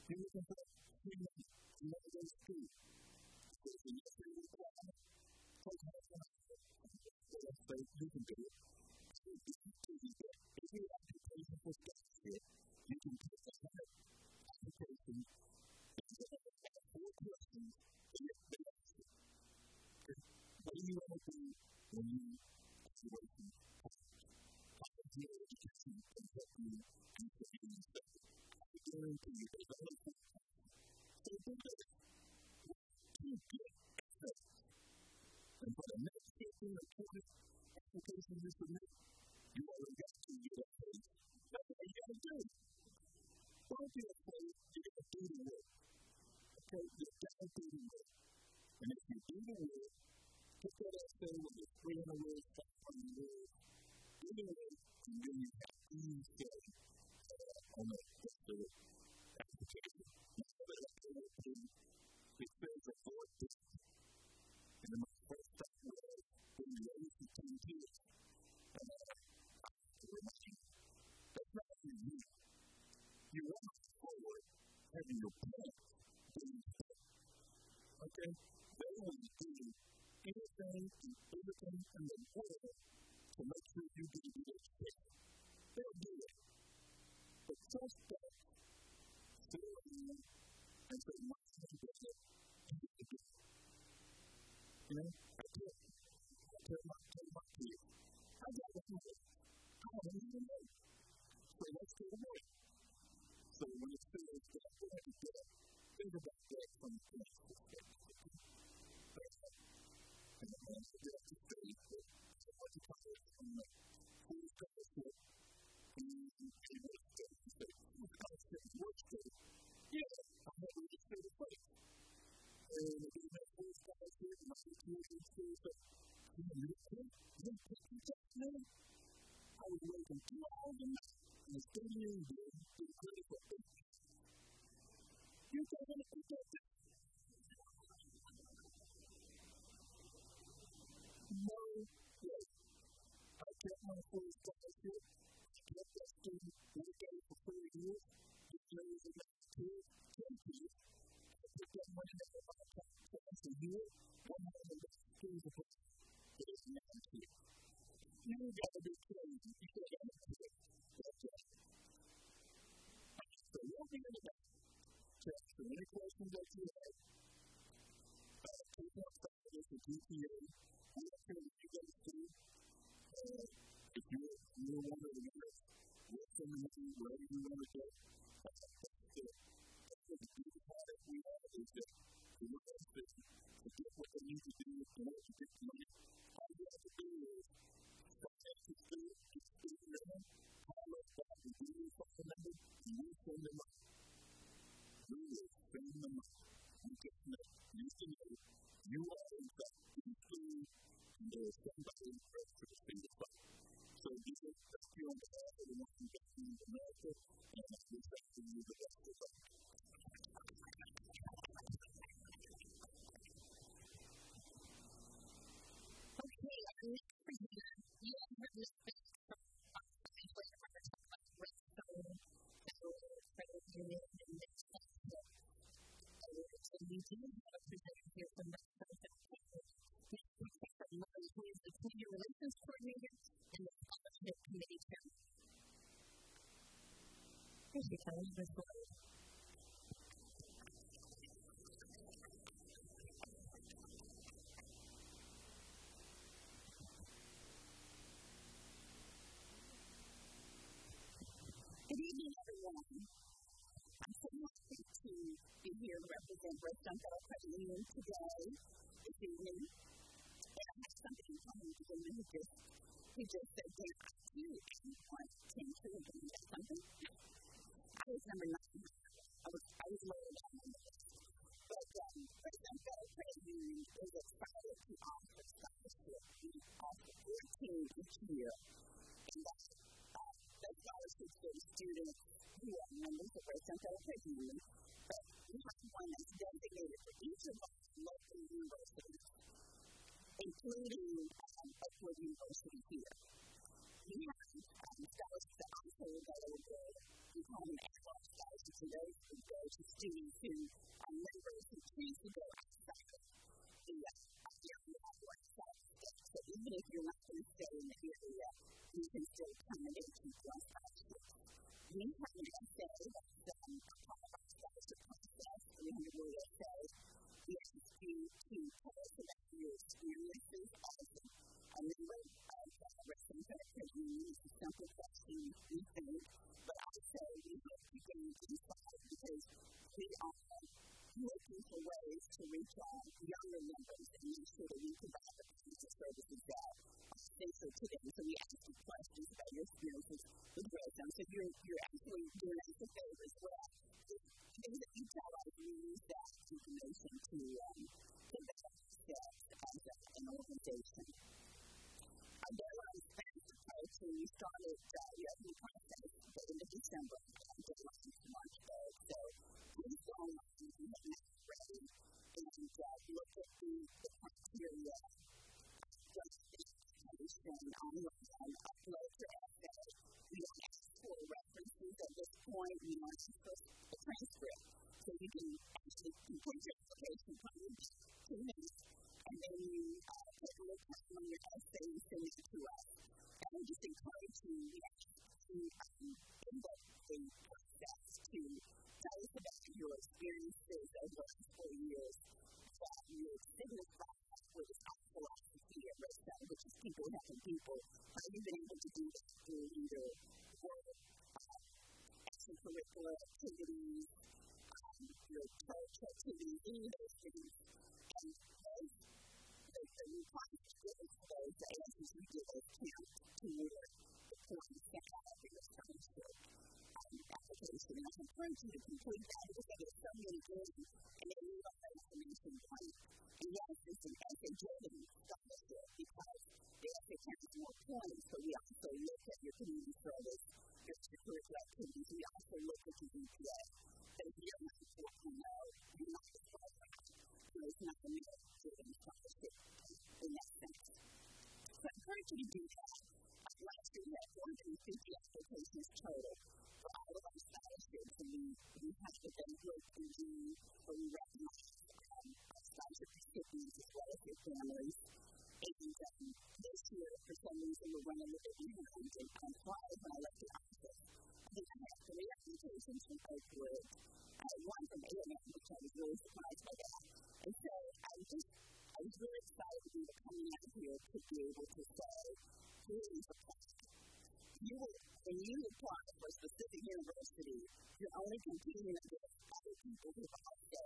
You're looking for free money. You want to go to school. So if you're not free requirement, take half an hour. Let's say you can do it. So if you have application for scholarship, you can put the application into the 4 questions and get the answer. Okay? What do you want to do when you graduate from college? How does your education help you answer any question? I guarantee you there's only 4 questions. So do this. To get accepted. And for the next 15 or 20 applications you submit, you already got to get that page. That's what you got to do. Don't be afraid. You got to do the work. Okay? You got to do the work. And if you do the work, put that essay with the 300 words, 500 words, do the work, and then you have easy say on the application. It says a 4th district. And then my first thought was, when you raise the 10 kids, I have to remind you, that's not for you. You want to move forward having your parents doing stuff. Okay? They will do anything and everything in the world to make sure you get a good education. They'll do it. But just that, sit around and say, my son does it, and you can do it. You know, I tell my kids, I got to do it. I don't even know. So let's do it. So when it says that I have to do it, think about that from the parent's perspective. And I want to get to say that I want to talk from the full scholarship and a work study. You say, full scholarship and work study. Yeah, I have a work study place. And if you have full scholarship and I get to your school, so, you know, you take your test, man. I was working 2 hours a night in the study room doing credit for 8 years. You don't want to take that test. No way. I kept my full scholarship. I kept that student working for 4 years. It was the next 10 years. I put that money in my account twice a year. One of them was schools of life. It is not here. You got to be crazy. You got to do it. That's it. So we'll be in the back. Check for any questions that you have. 2.5 is the GPA. I don't care what you go to school. If you're one of the winners, we'll send them to you wherever you want to go. That's it. That's what the beautiful part that we have is that the winners to get what they need to do in order to get the money. All you have to do is finance the school, get the school ready, call us back, we do this something number, and we send them up. We will send them up. We just know, you can know, you are in fact in school, and there is somebody in the rest of the single fight. So this is thank you on behalf of the Washington University of America, and I wish that you the best. University College Fund. Good evening, everyone. I'm so happy to be here to represent Redstone Federal Credit Union today, this evening. And I have something in common with the woman who just said, Dan, I do want 10 children. Is that something? I was number 9. I was lower down on the list. But Redstone Federal Credit Union is excited to offer scholarships. We offer 14 each year. And those scholarships go to students who are members of Redstone Federal Credit Union. But we have one that's designated for each of our local universities, including Oakwood University here. We have scholarships that also available. We call them at-large scholarships, and those would go to students who are members who choose to go outside of the at-large scholarship. So even if you're not going to stay in the area, you can still accommodate people on scholarships. We have an essay that's a part of our scholarship process, 300-word essay. We ask you to tell us about your experiences as a member of Redstone Federal Credit Union. It's a simple question, we think, but also we hope to gain insight because we are looking for ways to reach our younger members and make sure that we provide the kinds of services that are essential to them. So we ask you questions about your experiences with Redstone. So you're actually doing us a favor as well. Things that you tell us, we use that information to develop steps as an organization. Our deadline is fast approaching. We started the opening process at the end of December. Our deadline is March 3rd. So please go online if you have not ready and look at the criteria. Just the application online, upload your essay. We don't ask for references at this point. We don't ask for a transcript. So you can actually complete your application probably 2 minutes, and then you take a look on your essay and send it to us. And we just encourage you, we actually in the process to tell us about your experiences over the last 4 years that you signify with our philosophy at Redstone, which is people helping people. How you've been able to do that through either work, extracurricular activities, your church activities, any of those things. And the requirements you give us for those, the answers you give us count toward the points that have your scholarship application. And I encourage you to complete that because I get so many good and then you have that information blank. And yes, it's an essay-driven scholarship because the essay counts more points, but we also look at your community service, your extracurricular activities. We also look at your GPA. So if you're not 4.0, you're not qualified. So it's not a merit-driven scholarship in that sense. So I encourage you to do that. Last year we had 450 applications total for all of our scholarships, and we have the banquet in June where we recognize our scholarship recipients as well as their families. And this year, for some reason, we're running a bit behind on Friday when I left the office. I think I had 3 applications from Oakwood, 1 from A&M, which I was really surprised by that. And so I was really excited to be coming out here to be able to say, please apply. When you apply for a specific university, you're only competing against other people who have also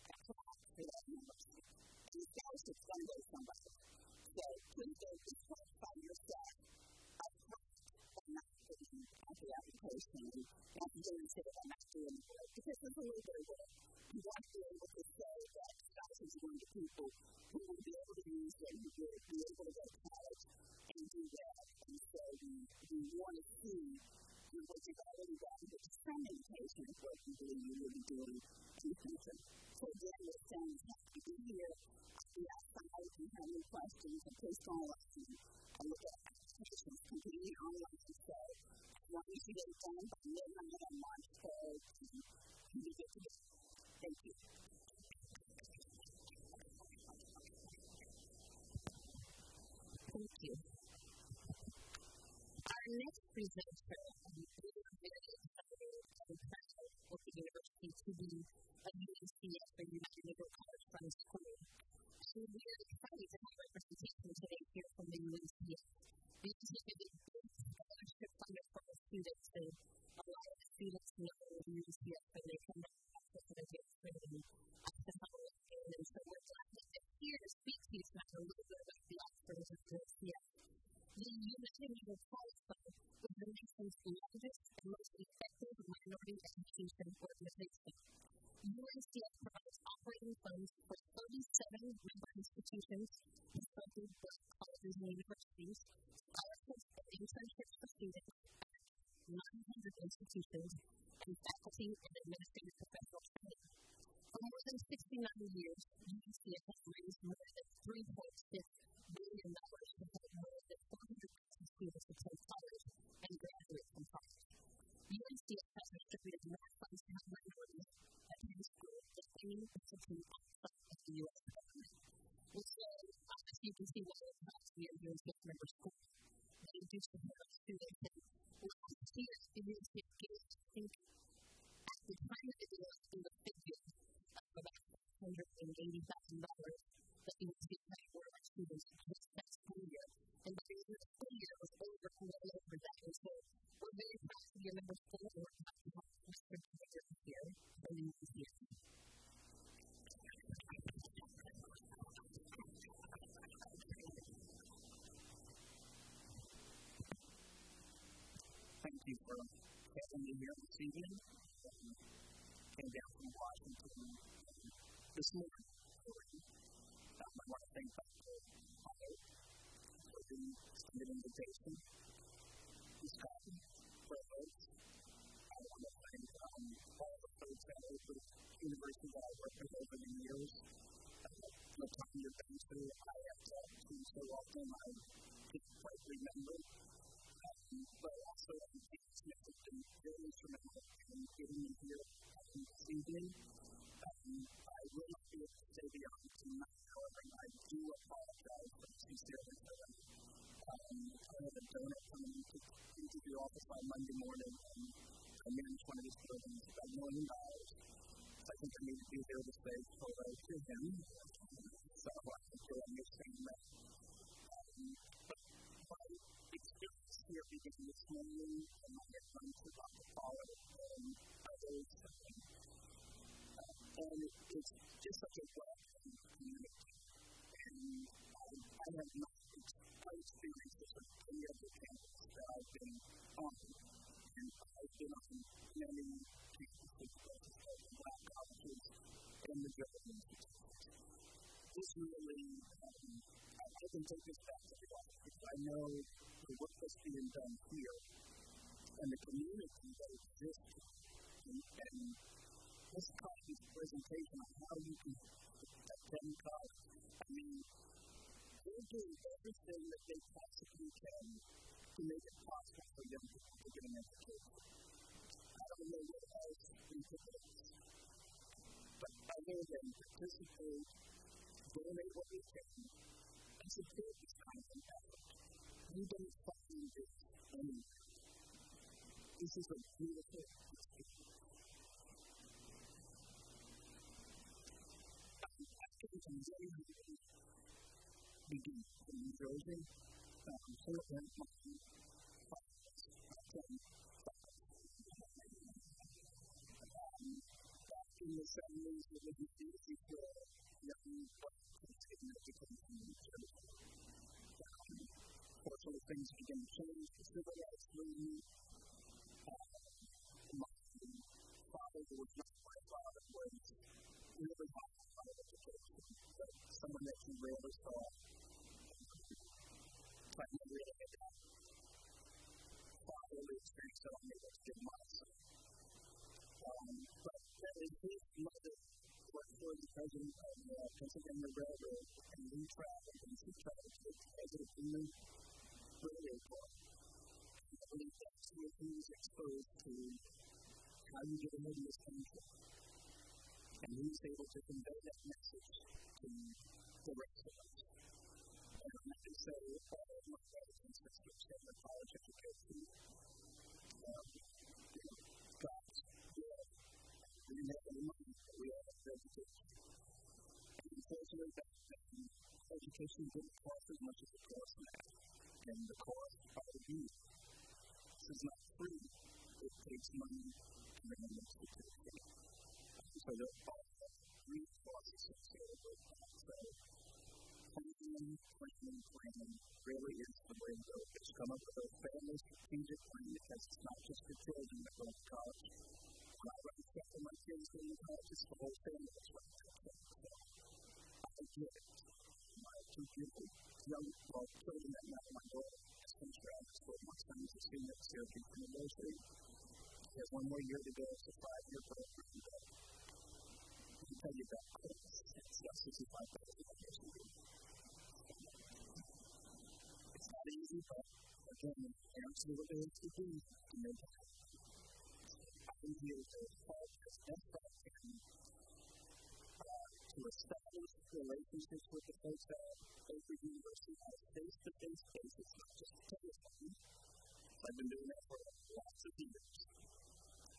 applied for that university. And the scholarship's going to go to somebody. So please don't disqualify yourself up front by not putting out the application and after doing so by not doing the work. Because there's a little bit of work. You want to be able to say that scholarships are going to people who will be able to use them, who will be able to go to college and do that. And so we want to see what you've already done, which is some indication of what you believe you will be doing in the future. So again, this sounds happy to be here. I'll be outside if you have any questions, and please call us and look at applications completely online. So as long as you get it done by midnight on March 3rd, you will get to go. Thank you. Thank you. Our next presenter, we are very excited and UNCF. The United Negro College Fund was the nation's largest and most effective minority education organization. UNCF provides operating funds for 37 member institutions, instructed black colleges and universities, scholarships and internships for students at 900 institutions, and faculty and administrative professional training. For more than 69 years, UNCF has raised more than $3.6 billion to help more than 400,000 students attend college and graduate from college. UNCF has distributed more funds to help minorities attend school than any institute outside of the U.S. government. So, as you can see, what we're about to hear, UNCF member school, they do support our students. And last year, the UNCF gave, I think, at the time of the deal, it was figure of about $180,000 that UNCF had for our students just that school year. And by the end of the school year, it was well over that. And so, we're very proud to be a member school, and we're proud to have Mr. Director here from the UNCF. Thank you for having me here this evening. Came down from Washington this morning. I want to thank Dr. Hunter for the extended invitation. Ms. Cotton, Provost. I want to thank all the folks at Oakwood University that I've worked with over the years. The time you've been through, I have talked to so often I can't quite remember. But also, I think it's been very instrumental in getting me here this evening. I will not be able to stay beyond tonight, however, I do apologize sincerely for that. I have a donor coming into the office on Monday morning, and I manage one of his buildings, about $1 million. I think I need to be there to say hello to him. So I think you'll understand that. But my experience here began this morning, and I had come to Dr. Pollard and others. And it's just such a welcoming community. And I have not experienced this with any other campus that I've been on. And I've been on many campuses, both the black colleges and the Jesuit institutes. This really, I can take this back to the office because I know the work that's being done here and the community that exists and this college's presentation on how you can attend college. I mean, they're doing everything that they possibly can to make it possible for young people to get an education. I don't know what else we could do. But other than participate, donate what we can, and support this kind of effort. You don't find this anywhere. This is a beautiful experience. From begin in New Jersey, sort of went my back in the 70s, it was easy for young people to take an education in New Jersey. Fortunately, things began to change. The civil rights movement. My father, who was not my father, was really high on education, but someone that you rarely saw. But I really had that fatherly experience that I'm able to give my son. But his mother worked for the president of the Pennsylvania Railroad, and he traveled to the president in the railroad car. And I believe that's where he was exposed to how you get ahead in this country. And he was able to convey that message to the rest of us. And I can say all of my brothers and sisters have a college education. God's will. We didn't have any money, but we all have education. And unfortunately, back then, education didn't cost as much as it costs now. And the cost are huge. This is not free. It takes money to bring an institution. So there are three costs associated with that. So planning really is the way to go. Just come up with a family strategic plan because it's not just the children that go to college. When I write stuff for my kids going to college, it's the whole family that's running to college. So I get it. My two people, children that met my daughter, just finished graduate school. My son is a senior at Syracuse University. He has one more year to go. It's a 5-year program. I can tell you that course. It's got 65,000 years. It's not easy, but again, parents do what they have to do to make it happen. I'm here to help as best I can to establish relationships with the folks at Oakwood University on a face-to-face basis, not just a telephone. I've been doing that for lots of years.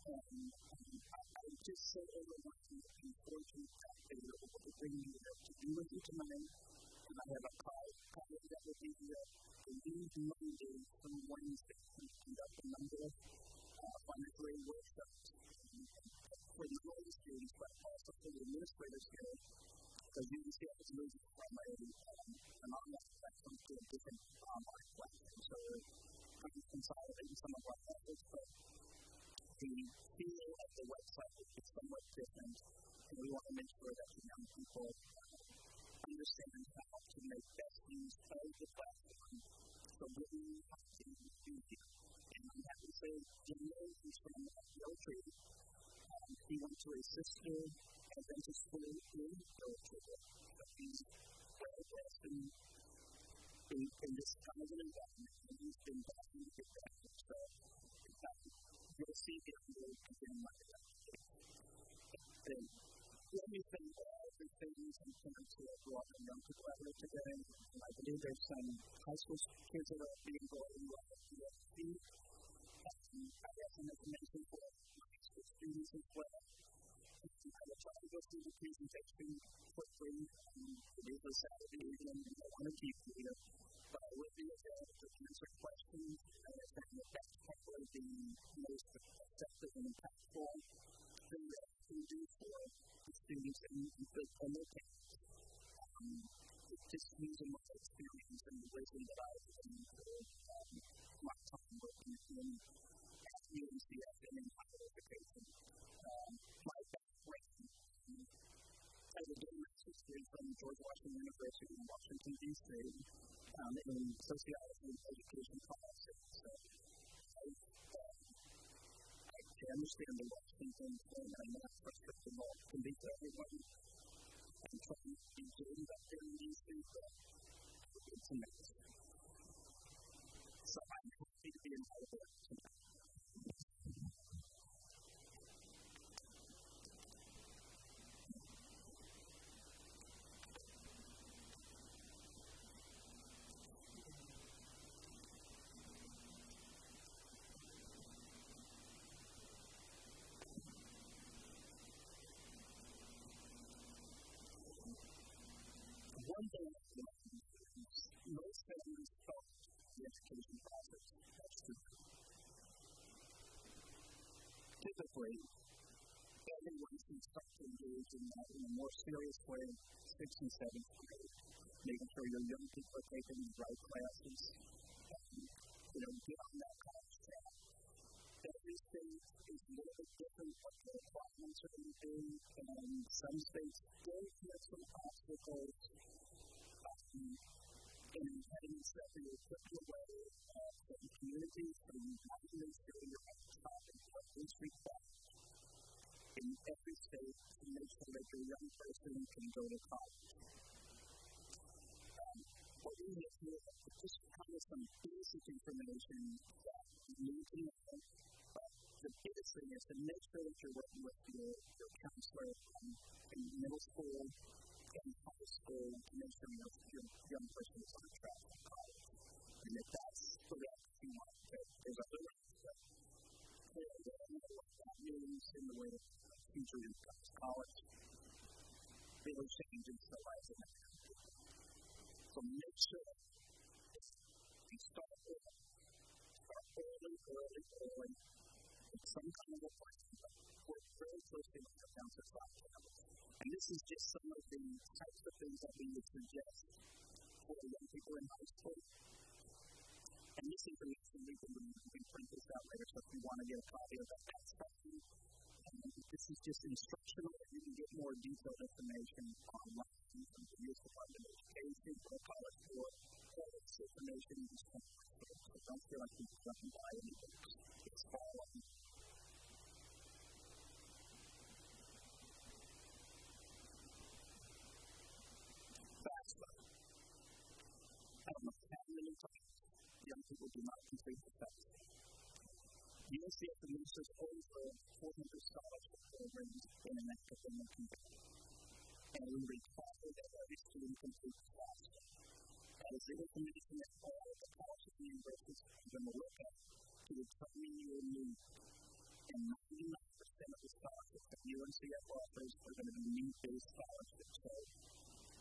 I'm just so overwhelmed and fortunate that they were able to bring me here to be with you tonight. And I have a colleague that will be here these Mondays through Wednesday to conduct a number of financial aid workshops for the local students, but also for the administrators here. Because UNCF is moving from an online platform to a different online platform. So we're kind of consolidating some of our efforts, but the feel of the website is somewhat different. And we want to make sure that the young people understand how to make best use of the platform. So we have to be here. And I'm happy to say, he's from Realtree. He went to a sister Adventist school in Realtree. So he's well-dressed in this kind of an environment, and he's been battling to get back here. So you'll see him again like that. Let me thank all the things and parents who have brought in young people out here today. And I believe there's some high school kids that are being brought in at UNCF. I have some information for high school students as well. I will try to go through the presentation quickly. It is a Saturday evening, and I want to keep you here. But I will be available to answer questions. I think that that's probably the most effective and impactful thing that we can do for the students and the parents. Just using my experience and the wisdom that I've gained through my time working at UNCF and in higher education. My background as a master's degree from George Washington University in Washington, D.C. In sociology and education policy. So I understand the Washington thing, and I know how frustrating it can be for everyone. I'm trying to be doing that there in D.C., but it's a mess. So I'm happy to be involved with it tonight. One thing I've learned is most families start the education process. That's true. Typically, everyone should start to engage in that in a more serious way, 6th and 7th grade, making sure your young people are taking the right classes, get on that college track. Every state is a little bit different what the requirements are going to be, and some states don't have some obstacles and impediments that they will put in the way of certain communities, so you have to make sure you're at the top of what is required in every state to make sure that your young person can go to college. What we have here is just kind of some basic information that you need to know, but the biggest thing is to make sure that you're working with your counselor in middle school and high school to make sure your young person is on track for college. And if that's the way you want to, there's other ways, but clearly they don't know what that means in the way that future comes to college. Really changes the lives of that kind of people. So make sure you start early. Start early. It's some kind of a plan, but work very closely with your counselors on campus. And this is just some of the types of things that we would suggest for young people in high school. And this information, we can print this out later, so if you want to get a copy of that, that's fine. This is just instructional. You can get more detailed information online from the U.S. Department of Education, or College Board, all this information is coming. So don't feel like you have to buy anything. It's all on you. FAFSA. I don't know how many times young people do not complete the FAFSA. UNCF administers over 400 scholarship programs in an academic year. And we require that every student complete the FAFSA. That is the information that all of the colleges and universities are going to look at to determine your need. And 99% of the scholarships that UNCF offers are going to be need-based scholarships. So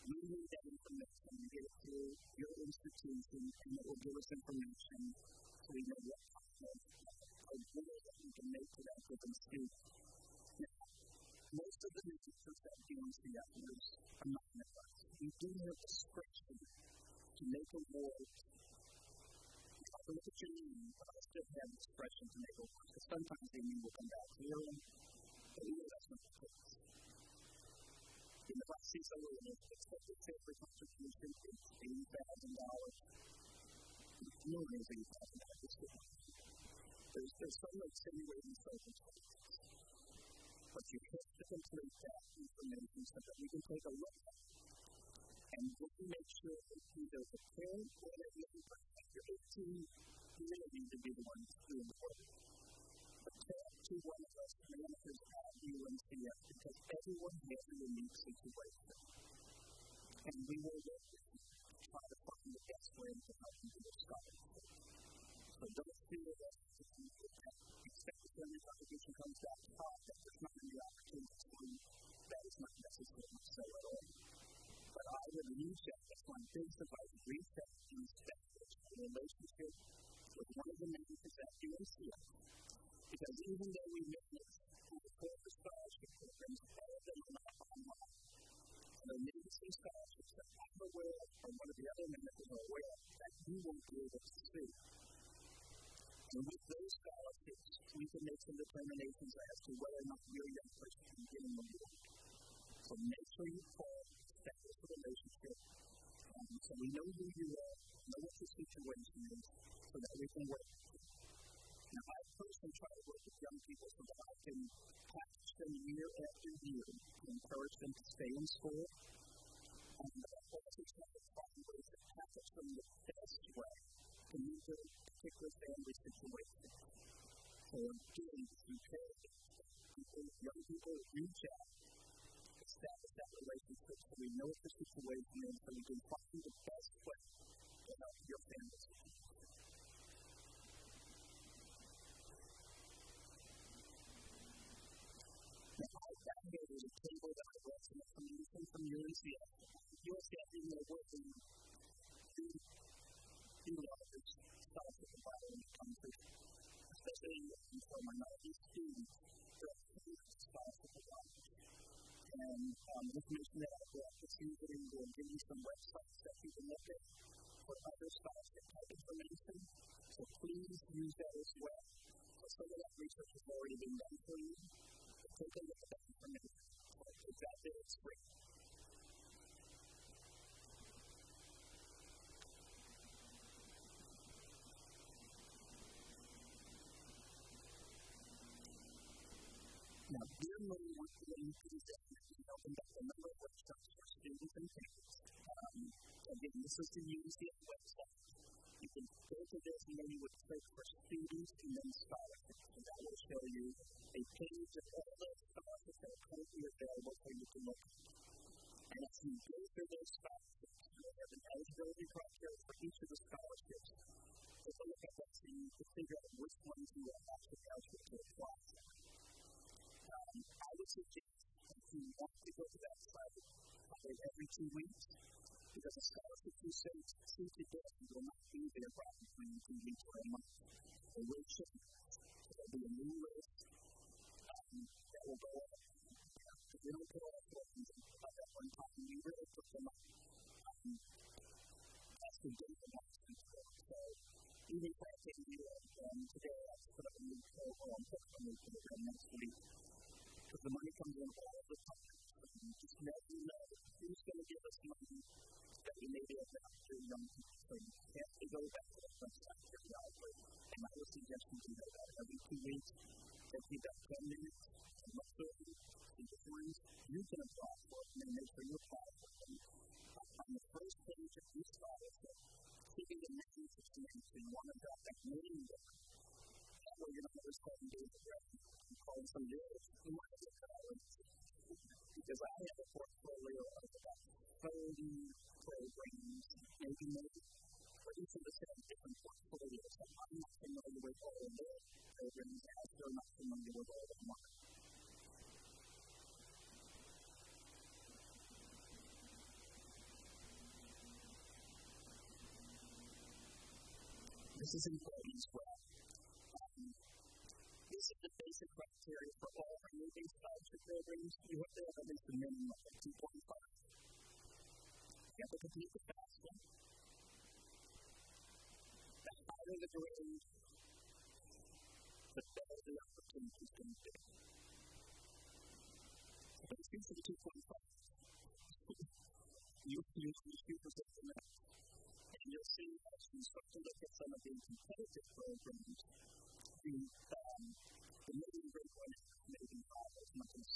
we need that information to get it through your institution, and it will give us information so we know what kind of goal that we can make to that given student. Now, most of the institutions that UNCF use are not networks. We do have discretion to make awards. I can look at your name, but I still have discretion to make awards. Because sometimes the name will come back zero, but we know that's not the case. And if I see someone with an expected salary contribution, it's $80,000. No one is $80,000. There's some insinuating circumstances. But you have to complete that information so that we can take a look at it. And we can make sure that either the parent or the young person, if you're 18, you really need to be the one doing the work. But talk to one of us managers at UNCF, because everyone has a unique situation. And we will work with you to try to find the best way to help you do your scholarship. So don't feel that if you expect the family contribution comes back top, that there's not going to be opportunities for you. That is not necessarily so at all. But I would reach out, that's one big advice, reach out and establish a relationship with one of the managers at UNCF. Because even though we manage the corporate scholarship programs, all of them are not online. And there may be some scholarships that I'm aware of, or one of the other managers are aware of, that you won't be able to see. And with those scholarships, we can make some determinations as to whether or not your young person can get in the award. So make sure you call, establish a relationship, so we know who you are, know what your situation is, so that we can work with you. Now, I personally try to work with young people so that I can package them year after year to encourage them to stay in school. And I also try to find ways to package them the best way to meet their particular family situation. So again, we pay young people reach out, establish that relationship so we know what the situation is, so we can find the best way to help your family situation. There was a table that I brought some information from UNCF. UNCF, even though we're the largest scholarship provider in the country, especially for minority students, there are scholarship providers. And the information that I brought this evening will give you some websites that you can look at for other scholarship type information. So please use that as well. So some of that research has already been done for you. Take a look at that information. It's out there, it's free. Now, dear Lord, what do you do that we opened up a number of websites for students and parents? Again, this is the UNCF website. You can go to this and then you would search for students and then scholarships. And that will show you a page of all those scholarships that are currently available for you to look at. And as you go through those scholarships, you will have an eligibility criteria for each of the scholarships. Take a look at that so you can figure out which ones you are actually eligible to apply for. I would suggest if you want to go to that site every 2 weeks, because the scholarships you see today will not be there probably in 2 weeks or a month. They will change. So there will be a new list that will go up. If you don't put all the questions at that one time, you really put them up. to do the Washington State. So, even if I take you today, I put up a new program, next week. Because the money comes in all the time. So you just never know who's going to give us money that we may be able to help to young people. So you have to go back to the website periodically. And I would suggest you do that every 2 weeks. Take you about 10 minutes, look through it, see the ones you can apply for, and then make sure you apply for them. On the first page of each scholarship, keeping the name of the name, so you want to drop that name there. That way you're not always calling David Redden and calling somebody else who might get college. Because I have a portfolio of about 30 programs, maybe more. But each of us have different portfolios. So I'm not familiar with all of their programs, as they're not familiar with all of mine. This is important as well. This is the basic criteria for all our moving scholarship programs. You have to have at least a minimum of 2.5. You have to complete the FAFSA. The higher the grade, the better the opportunity is going to be. So let's get to the 2.5. You shoot for something else. And you'll see as you start to look at some of the competitive programs, the median grade one maybe as much as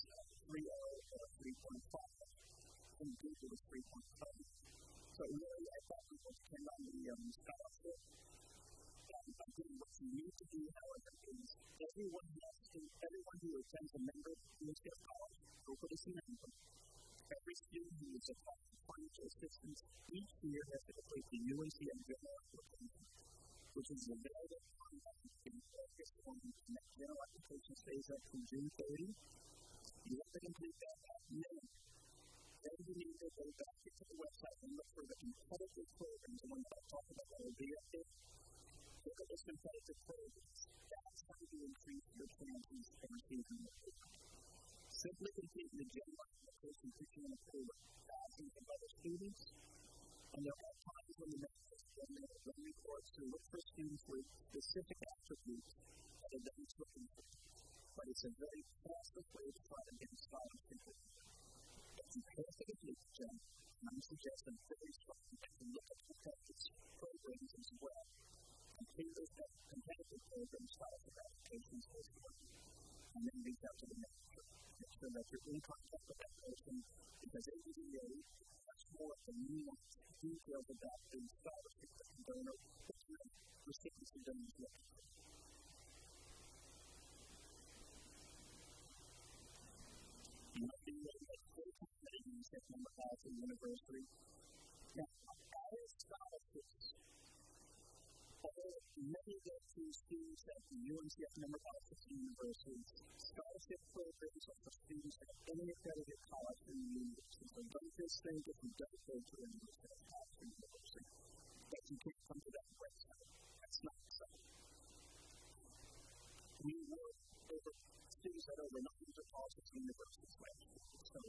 3.0 or 3.5, and Google is 3.5. So really, I thought it would depend on the scholarship. Again, what you need to do, however, is everyone who attends a member of UNCF College, Oakwood University, every student who is applying for financial assistance each year has to complete the UNCF general application, which is available online in August 1, and that general application stays up through June 30. You have to complete that at minimum. Then you need to go back to the website and look for the competitive programs, the one that I talked about that will be up there. Look at those competitive programs. That's how you increase your chances of receiving the program. Simply completing the general application puts you in a pool of thousands of other students, and there are times when the mentors run reports to look for students with specific attributes that are then looking for. But it's a very passive way to try to get a scholarship. If you have to complete the general, I'm suggesting very strongly that you look at competitive programs as well. Complete those competitive programs, scholarship applications as well, and then reach out to the manager. Make sure that you're in contact with that person, because ABDA is much more of the nuanced details about the scholarship that the donor, the recipients of donors looking for. You must be able to make full time at UNCF member college or university. Now, our scholarships, many of those students at the UNCF member colleges and universities, scholarship programs are for students at any accredited college or university. So don't just think if you don't go to a UNCF college or university that you can't come to that website. That's not so. We work over students at over 900 colleges and universities last year. So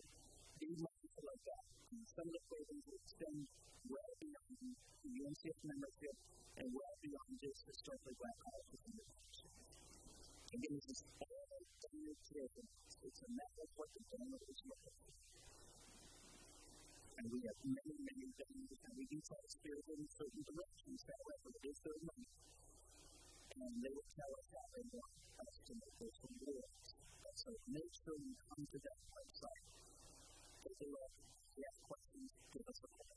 be mindful of that. And some of the programs will extend well beyond the UNCF membership and well beyond just historically black colleges and universities. Again, this is all donor driven. It's a matter of what the donor is looking for. And we have many, many donors, and we do try to steer them in certain directions. However, it is their money. And they will tell us how they want us to make those rewards. And so make sure you come to that website. Take a look. If you have questions, give us a call.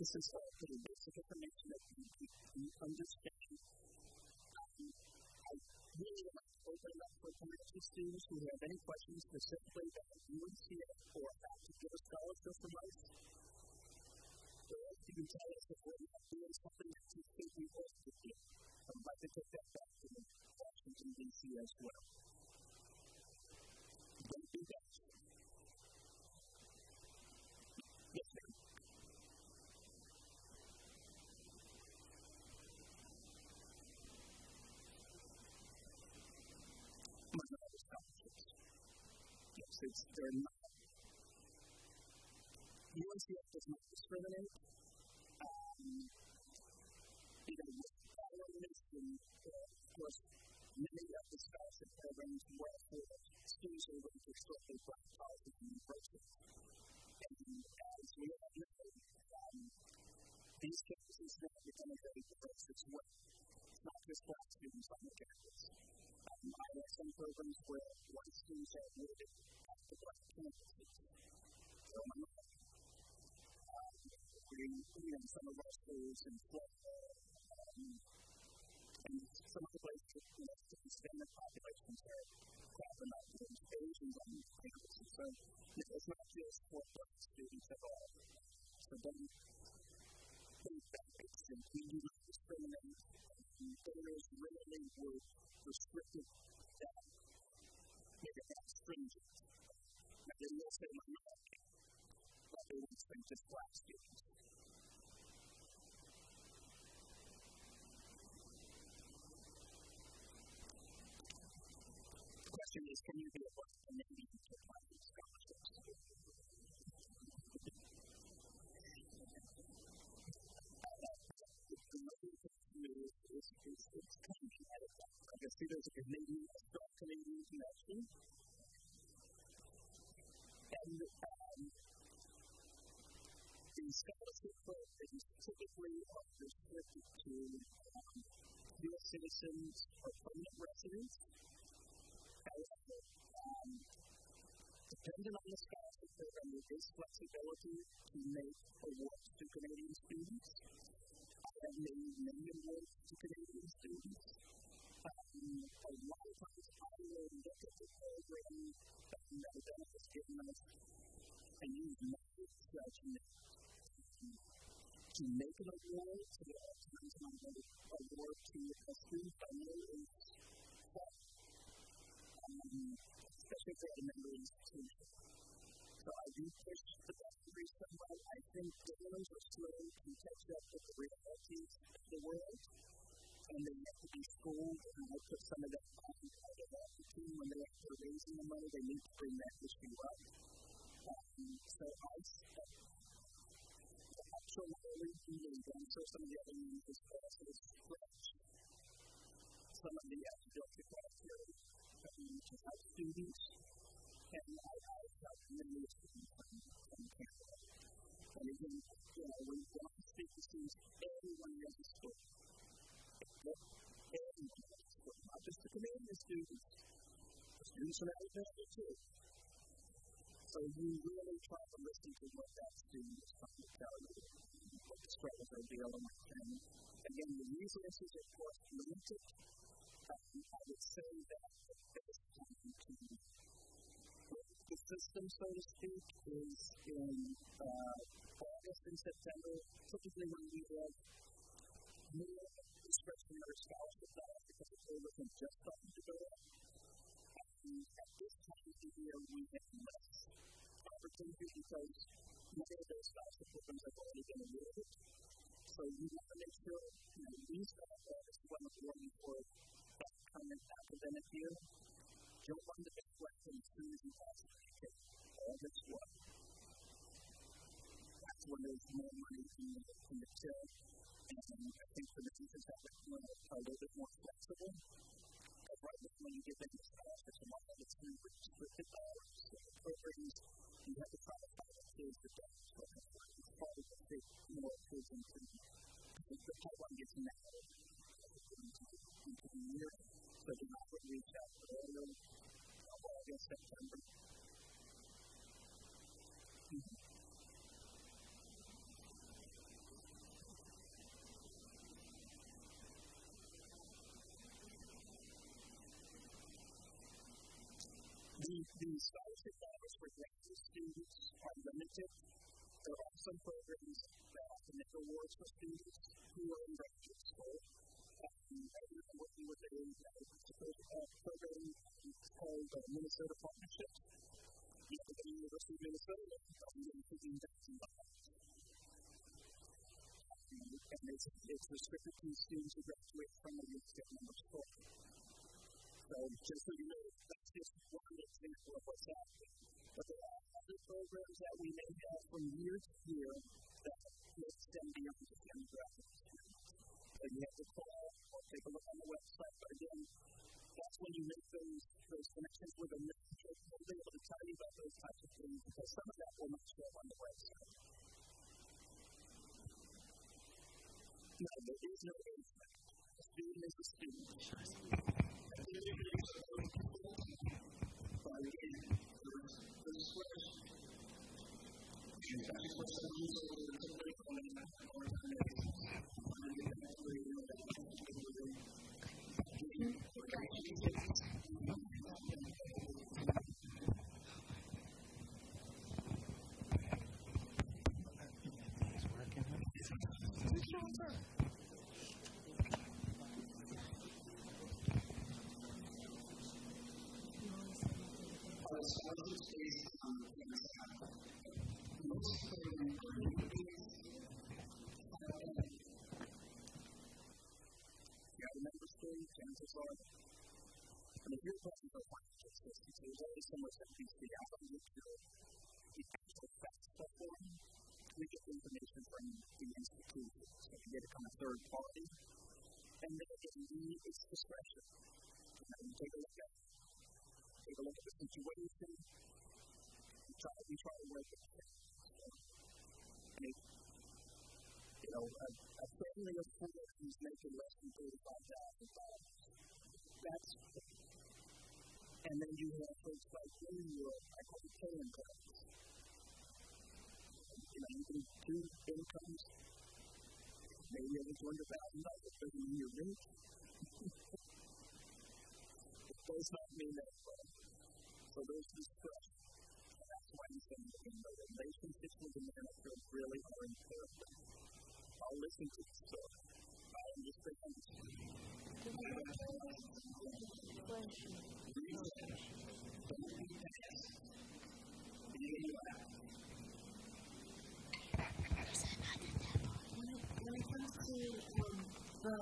This is all pretty basic information that you understand. I really would like to open it up for potential students who have any questions specifically about UNCF or how to get a scholarship from us. Or you can tell us if we're not doing something that you think we ought to do. I'd like to take that back to Washington, D.C. as well. Don't do that. Yes, ma'am. they're not. UNCF does not discriminate. With our mission, of course, many of the scholarship programs were for students who were historically black colleges and universities. And as we all know, these campuses now become very diverse as well. It's not just black students on the campus. I have some programs where white students are admitted at the black campuses. So in some of our schools in Florida, and some of the places that Hispanic populations are cropping up with Asians on campuses. So it's not just for black students at all. So don't think that makes sense. We do not discriminate. Donors rarely would restrict it that make it that stringent. Now they will say minority, but they won't say just black students. The question is, can you be a black Canadian to apply for scholarships? It's kind of genetic. I guess there's a Canadian, a strong Canadian connection. And the scholarship programs typically are restricted to U.S. citizens or permanent residents. However, depending on the scholarship program, there is flexibility to make awards to Canadian students. I have made many awards to Canadian students. A lot of times I will look at the program that the benefits given us and use my judgment to make an award. So there are times when I will award to a student I know is fun, especially for a member institution. So I do push the boundaries somewhat. I think donors are slow to catch up with the realities of the world, and they have to be schooled, and I put some of that on the team when they're raising the money. They need to bring that issue up. So actually, and so some of the other means as well as stretch some of the eligibility criteria to help students. And I have many students from Canada. And again, we want to speak to students, everyone has a story. Everyone has a story, not just the Canadian students. The students from Alabama too. So you really try to listen to what that student is trying to tell you, what the struggles are dealing with. And again, the resources are, of course, limited. I would say that the best time to the system, so to speak, is in August and September, typically when we have more discretionary scholarship dollars because the programs are just starting to go up. At this time of the year, we have less opportunity because many of those scholarship programs have already been awarded. So you want to make sure these scholars when awarding for that current academic year, jump on the big question as soon as you possibly can. August what? That's when there's more money in the till. And I think for the teachers that are a little bit more flexible. Because right now when you get into scholarships, a lot of it's through restricted dollars. So the programs, you have to try to find the kids that don't. So it's hard to fit more kids into the pipeline gets narrowed into the year. So do not reach out earlier. August, September. The scholarship dollars for graduate students are limited. There are some programs that often make awards for students who are in graduate school. I'm working with a program called Minnesota Partnership. At the University of Minnesota, I'm getting $15,000. And it's restricted to students who graduate from the University of Minnesota. So just so you know, that's just one example of what's happening. But there are other programs that we may have from year to year that extend beyond just demographics. So you have to call or take a look on the website. But again, that's when you make those connections with a mentor. They'll be able to tell you about those types of things because some of that will not show up on the website. No, there is no age limit. A student is a student. But again, there's questions. Chances are, if you're talking about financial assistance, there's always so much that needs to be out of the actual facts platform. We get information from the institution, so we get it from a third party, and then it's discretion. You take a look at the situation. We try to work with it. A family of four who's making less than $35,000. That's and then you have folks like me who are called paying claims. You can do incomes, maybe over $200,000, it doesn't mean you're rich. It does not mean that way. So there's discretion. And that's why you say the relationships with the manager really are important. I'll listen to the story. I'll understand the story. When it comes to the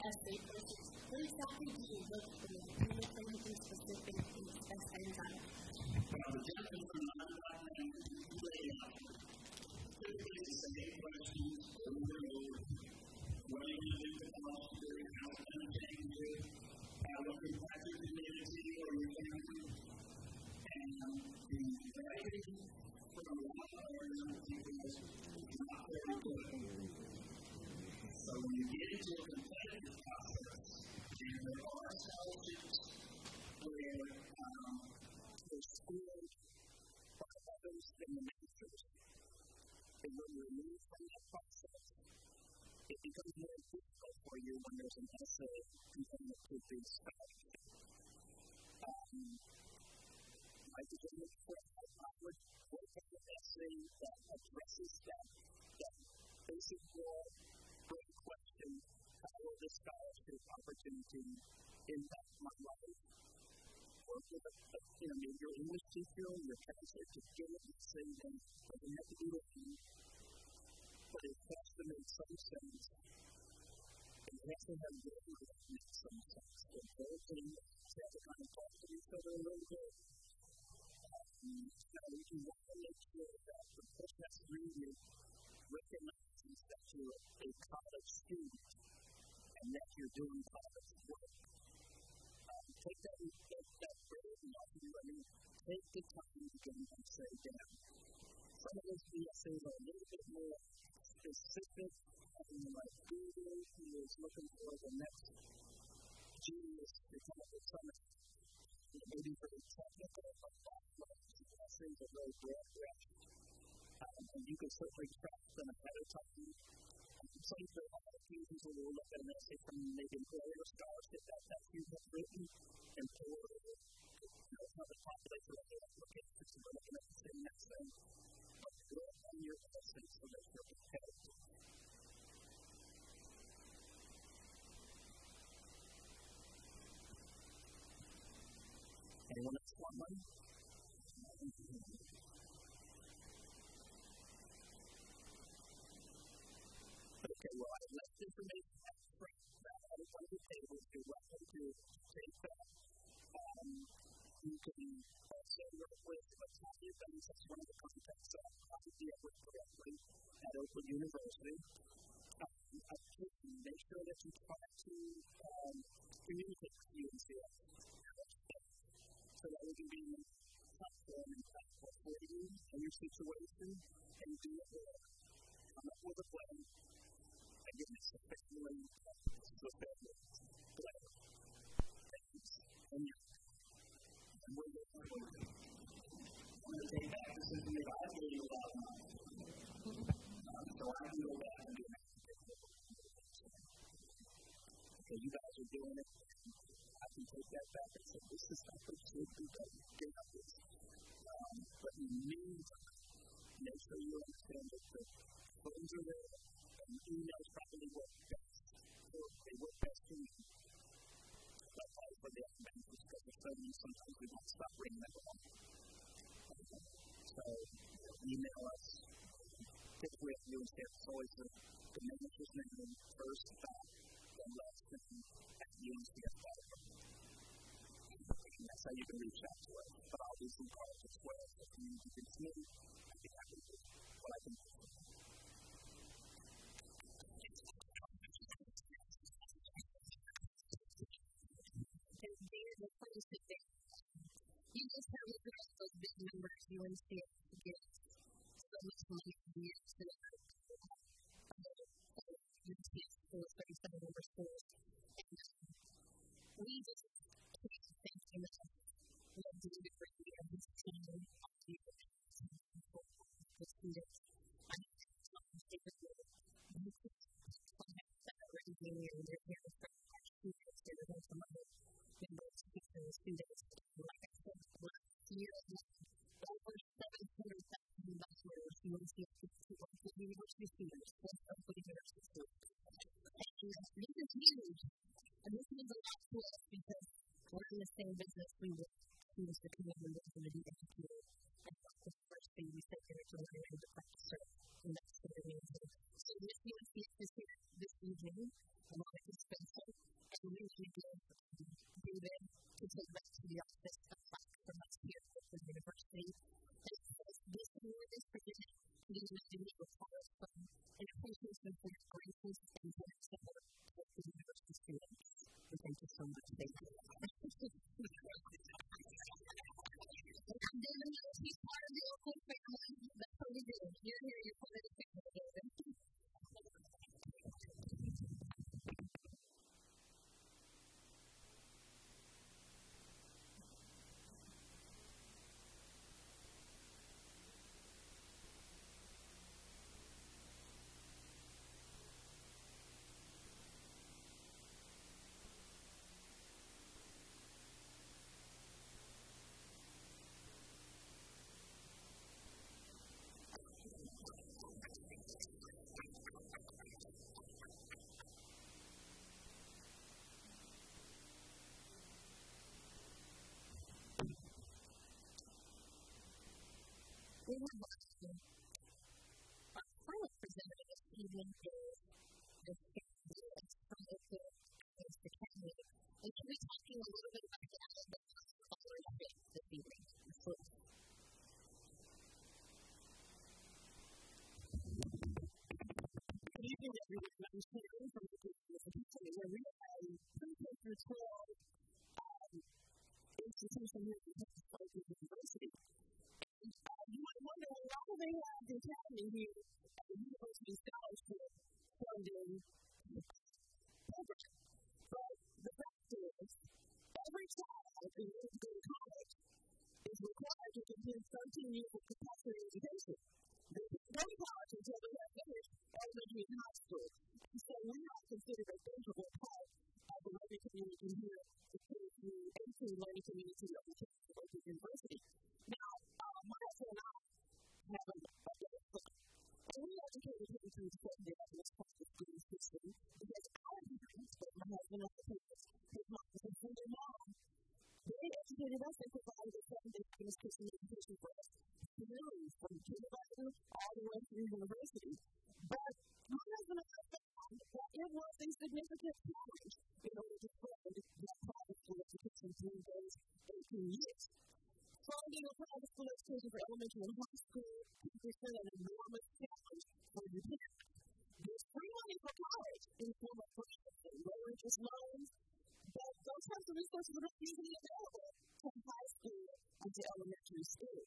essay process, what exactly do you look for? Do you look for anything specific in the essay time? The difference from typically the same questions over and over. What are you going to do with the philosophy? How it's going to change you? What impact your community or your family? And the writing from a lot of our young people is not very good. So when you get into a competitive process, and there are scholarships where they're scored by others than the managers, and when you're removed from that process, it becomes more difficult for you when there's an essay component to the scholarship. I would work on an essay that addresses that basic great question: how will this scholarship opportunity impact my life? Work with maybe your English teacher or your counselor to get it and say that it doesn't have to be written, but it has to make some sense. It has to have grammar that makes some sense. The whole thing has to kind of talk to each other a little bit. So you want to make sure that the person that's reading it recognizes that you're a college student and that you're doing college work. Take that burden off you. Take the time to get and say down. Some of those essays are a little bit more specific, like Google, who is looking for the next genius to come up with something maybe very technical, but essays are very broad-brushed. And you can certainly track them ahead of time. Some of the occasions where we'll look at an essay from maybe an earlier scholarship that you have written and pull it over. How the population of the applications and we're looking at the same next thing. But work on your essay so that you're competitive. Anyone else want money? Okay, well, I've left information at the front. That is on the table. You're welcome to take that. You can also work with Tanya Benz, that's one of the contacts that I deal with directly at Oakwood University. Make sure that you try to communicate with UNCF so that we can be platform and platform for you and your situation and do it well. Come up with a plan. Again, it's a family, it's a family. Plan. Things. And you. And we're going I'm going to take back this information. I feel you about mine. So I feel that I'm doing it. Okay, you guys are doing it. I can take that back and say, this is how we should be done. Get up this. But you need to make sure you understand that the phones are there and emails probably work best. So they work best for you. But probably for the other banks, because they're phone, sometimes we won't stop ringing that phone. So email us. Typically at UNCF, it's always the manager's name first, back, then last name at UNCF.org. And that's how you can reach out to us. But I'll do some calls as well. So if you need to continue, I'd be happy to do what I can do. And there's a place that you just have to address those big numbers UNCF gets. So much money for years to UNCF schools, 37 number schools. And we just can't thank you enough. What do you for you and this team of you the students? I know sometimes they just do you could sometimes that already being here and you're hearing from our students, you're hearing from other members, teachers, and students. Like I said, last year, over 700,000 bachelor's UNCF to Oakwood University students, plus Oakwood University students. And this is huge. And this means a lot to us because we're in the same business we work. We was the community we're going to be educated. And at the university, we say here to learn and to practice serve. And that's what it means. So Miss UNCF is here this evening. Monica Spencer. And we need to give David to take back to the office a plaque from us here at Oakwood University. And it says, this award is presented to the United Negro College Fund and appreciation for your gracious and generous support to Oakwood University students. And thank you so much. Thank you. And David knows he's part of the Oakwood family. That's what we do. You're here, you're part of the family, David. We have our final presenter this evening is Ms. Karen Lewis from Oakwood Academy. And she'll be talking a little bit about the Alabama scholarship this evening. Good evening, everyone. I'm Karen from Oakwood University. We're really a 3-12 institution here at Oakwood University. You might wonder, why do they have the academy here at the University Scholarship funding program? But the fact is, every child who is in college is required to complete 13 years of compulsory education. They don't go to college until they have finished elementary and high school. And so we are considered a integral part of the learning community here at the learning community of Oakwood University. Now, my husband and I have a son, and we educated him through the this public school system because our parents, both my husband and my parents, his mom was a single mom. They educated us and provided a 7-day Christian education for us, from kindergarten all the way through university. But my husband and I found that it was a significant challenge in order to fund that private school education through those 18 years. elementary and high school can present an enormous challenge for your parents. There's free money for college in the form of grants and low-interest loans, but those types of resources are not usually available from high school to elementary school.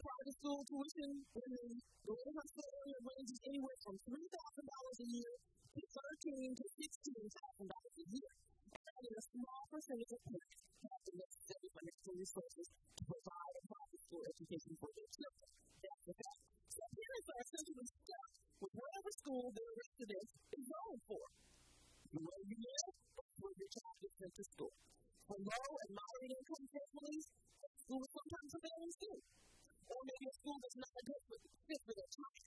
Private school tuition in the Greater Huntsville area ranges anywhere from $3,000 a year to $13,000 to $16,000 a year. And only a small percentage of parents have the necessary financial resources to provide a private school education for their children. That's the fact. So parents are essentially stuck with whatever school their residence is zoned for. Where you live, that's where your child is sent to school. For low and moderate income families, school is sometimes a failing school. Or maybe a school that's not a good fit for their child.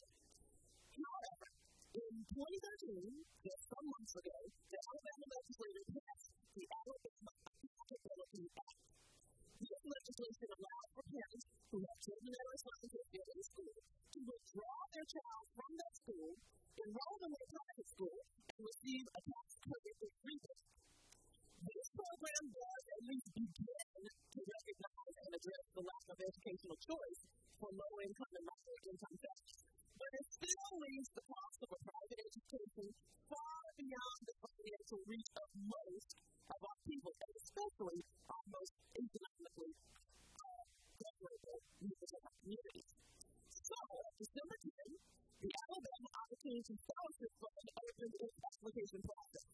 However, in 2013, just some months ago, the Alabama legislature passed the Alabama Accountability Act. This legislation allows for parents who have children that are assigned to a failing school to withdraw their child from that school, enroll them in a private school, and receive a tax credit for treatment. This program does at least begin to recognize and address the lack of educational choice for low-income and moderate-income families. But it still leaves the cost of a private education far beyond the financial reach of most of our people, and especially our most economically vulnerable members of our communities. So, December 10, the Alabama Opportunity Scholarship Fund opened its application process.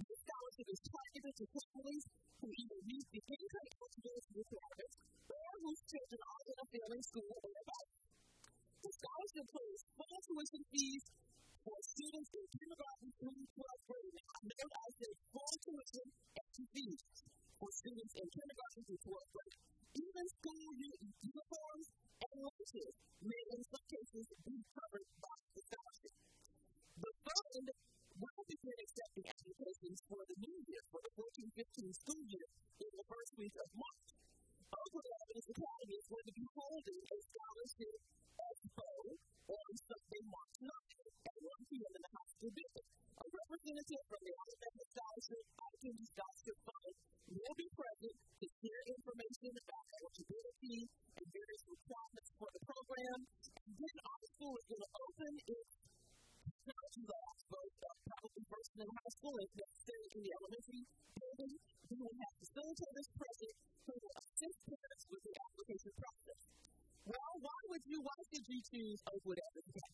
This scholarship is targeted to families who either meet the income eligibility requirements or whose children are in a failing school or above. The scholarship pays full tuition fees for students in kindergarten through 12th grade. Now, I know I said full tuition and fees for students in kindergarten through 12th grade. Even school uniforms and lunches may, in some cases, be covered by the scholarship. The fund will begin accepting applications for the new year, for the 14-15 school year, in the first week of March. Oakwood University is going to be holding a scholarship expo on Sunday, March 9th at 1 p.m. in the high school building. A representative from the Alabama Opportunity Scholarship Fund will be present to share information about eligibility and various requirements for the program. And then our school is going to open its technology labs, both probably first in high school and necessary in the elementary building. We will have facilitators present who will assist parents with the application process. Well, why did you choose Oakwood University?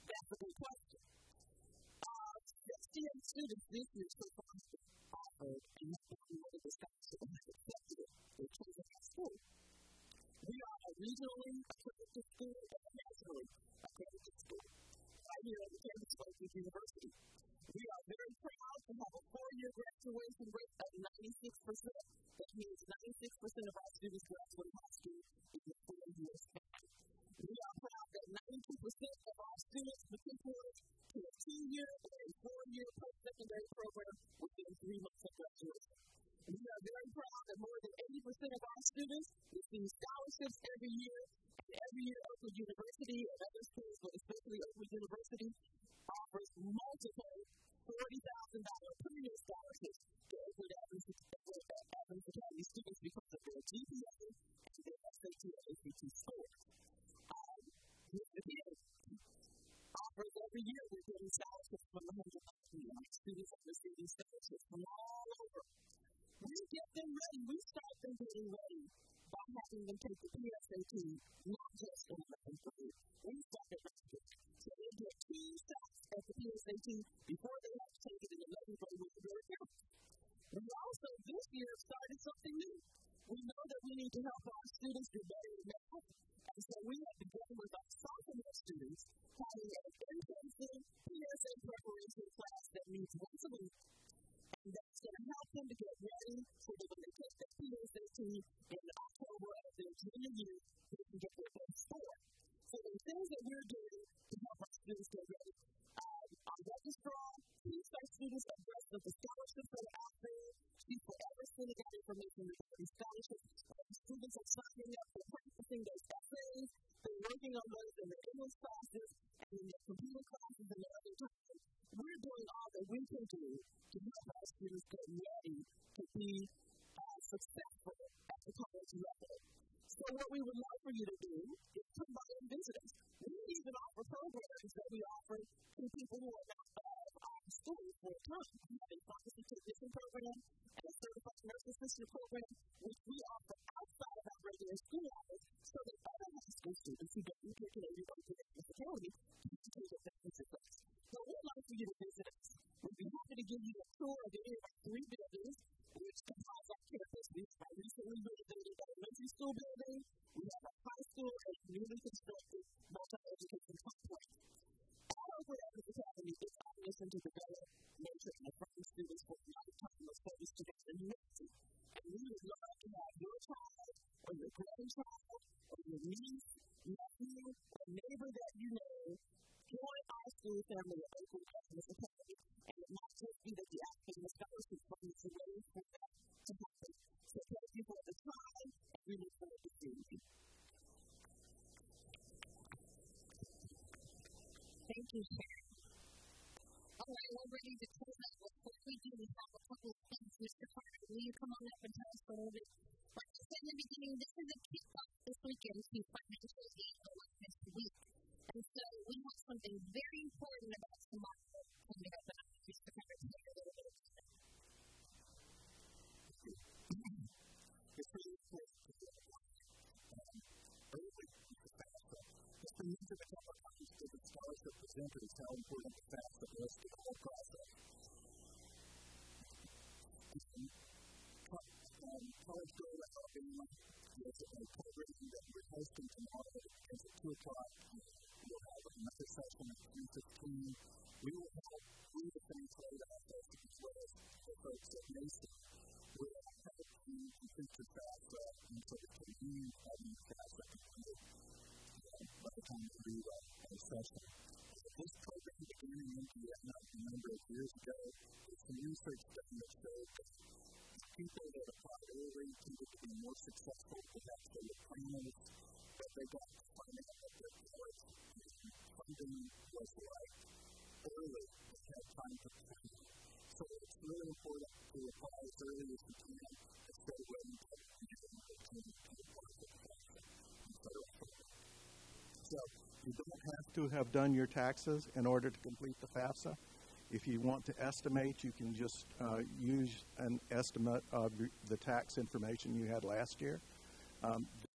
That's a good question. 68 students this year so far offered and not one of the scholarship has accepted it. They're choosing our school. We are a regionally accredited school and a nationally accredited school. Right here at the campus of Oakwood University. We are very proud to have a 4-year graduation rate of 96%. That means 96% of our students graduate high school in the 4 years. We are proud that 92% of our students matriculate to a 2-year or a 4-year post-secondary program within 3 months of graduation. We are very proud that more than 80% of our students receive scholarships every year, and every year Oakwood University and other schools, but especially Oakwood University, offers multiple $40,000 premium scholarships to Oakwood Adams Academy students because of their GPA and their SAT and ACT scores. Offers every year we're getting scholarships from the 100,000 students are receiving scholarships from all over. We get them ready. We start them getting ready by having them take the PSAT, not just in the 11th grade. We start it ready. So they get 2 shots at the PSAT before they have to take it in the 11th grade with their parents. We also, this year, started something new. We know that we need to help our students do better in math, and so we have begun with our sophomore students having an intensive PSA preparation class that meets once a week, and that's going to help them to get ready so that when they take their PSAT in October of their junior year, they can get their best score. So the things that we're doing to help our students get ready. Our registrar keeps our students abreast of the scholarships that are out there. She's forever sending out information regarding scholarships. Students are signing up for practicing those essays. They're working on those in their English classes and in their computer classes and their other time. We're doing all that we can do to help our students get ready to be successful at the college level. So what we would love for you to determine what Oakwood has to pay, and it not just be that the applicant and the scholarship fund is a way for that to happen. So thank you for the time, and we look forward to seeing you. Thank you, Sharon. All right, we're ready to close out. Before we do, we have a couple of things. Mr. Carter, will you come on up and tell us a little bit? Like I said in the beginning, this is a kickoff this weekend to Financial Aid Awareness Week. And so we have something very important about tomorrow coming up, and Mr. Carter, tell you a little bit about that. It's really important to do it. Early with the FAFSA, it's been mentioned a couple of times to the scholarship presenters how important the FAFSA is to the whole process. College Grade Alabama is a program that we're hosting tomorrow. It's at 2 o'clock. We'll have another session at 3:15. We will help through the financial aid process as well as the folks at Mason. We will help you complete your FAFSA and so that you have your FAFSA completed by the time you do a session. This program began in Indiana a number of years ago. There's some research done that showed that people that applied early tended to be more successful, perhaps they were planners, but they got to find out that their college funding was right early. They had time to plan. So it's really important to apply as early as you can instead of waiting until you have an opportunity to apply for the FAFSA and federal funding. So you don't have to have done your taxes in order to complete the FAFSA. If you want to estimate, you can just use an estimate of the tax information you had last year.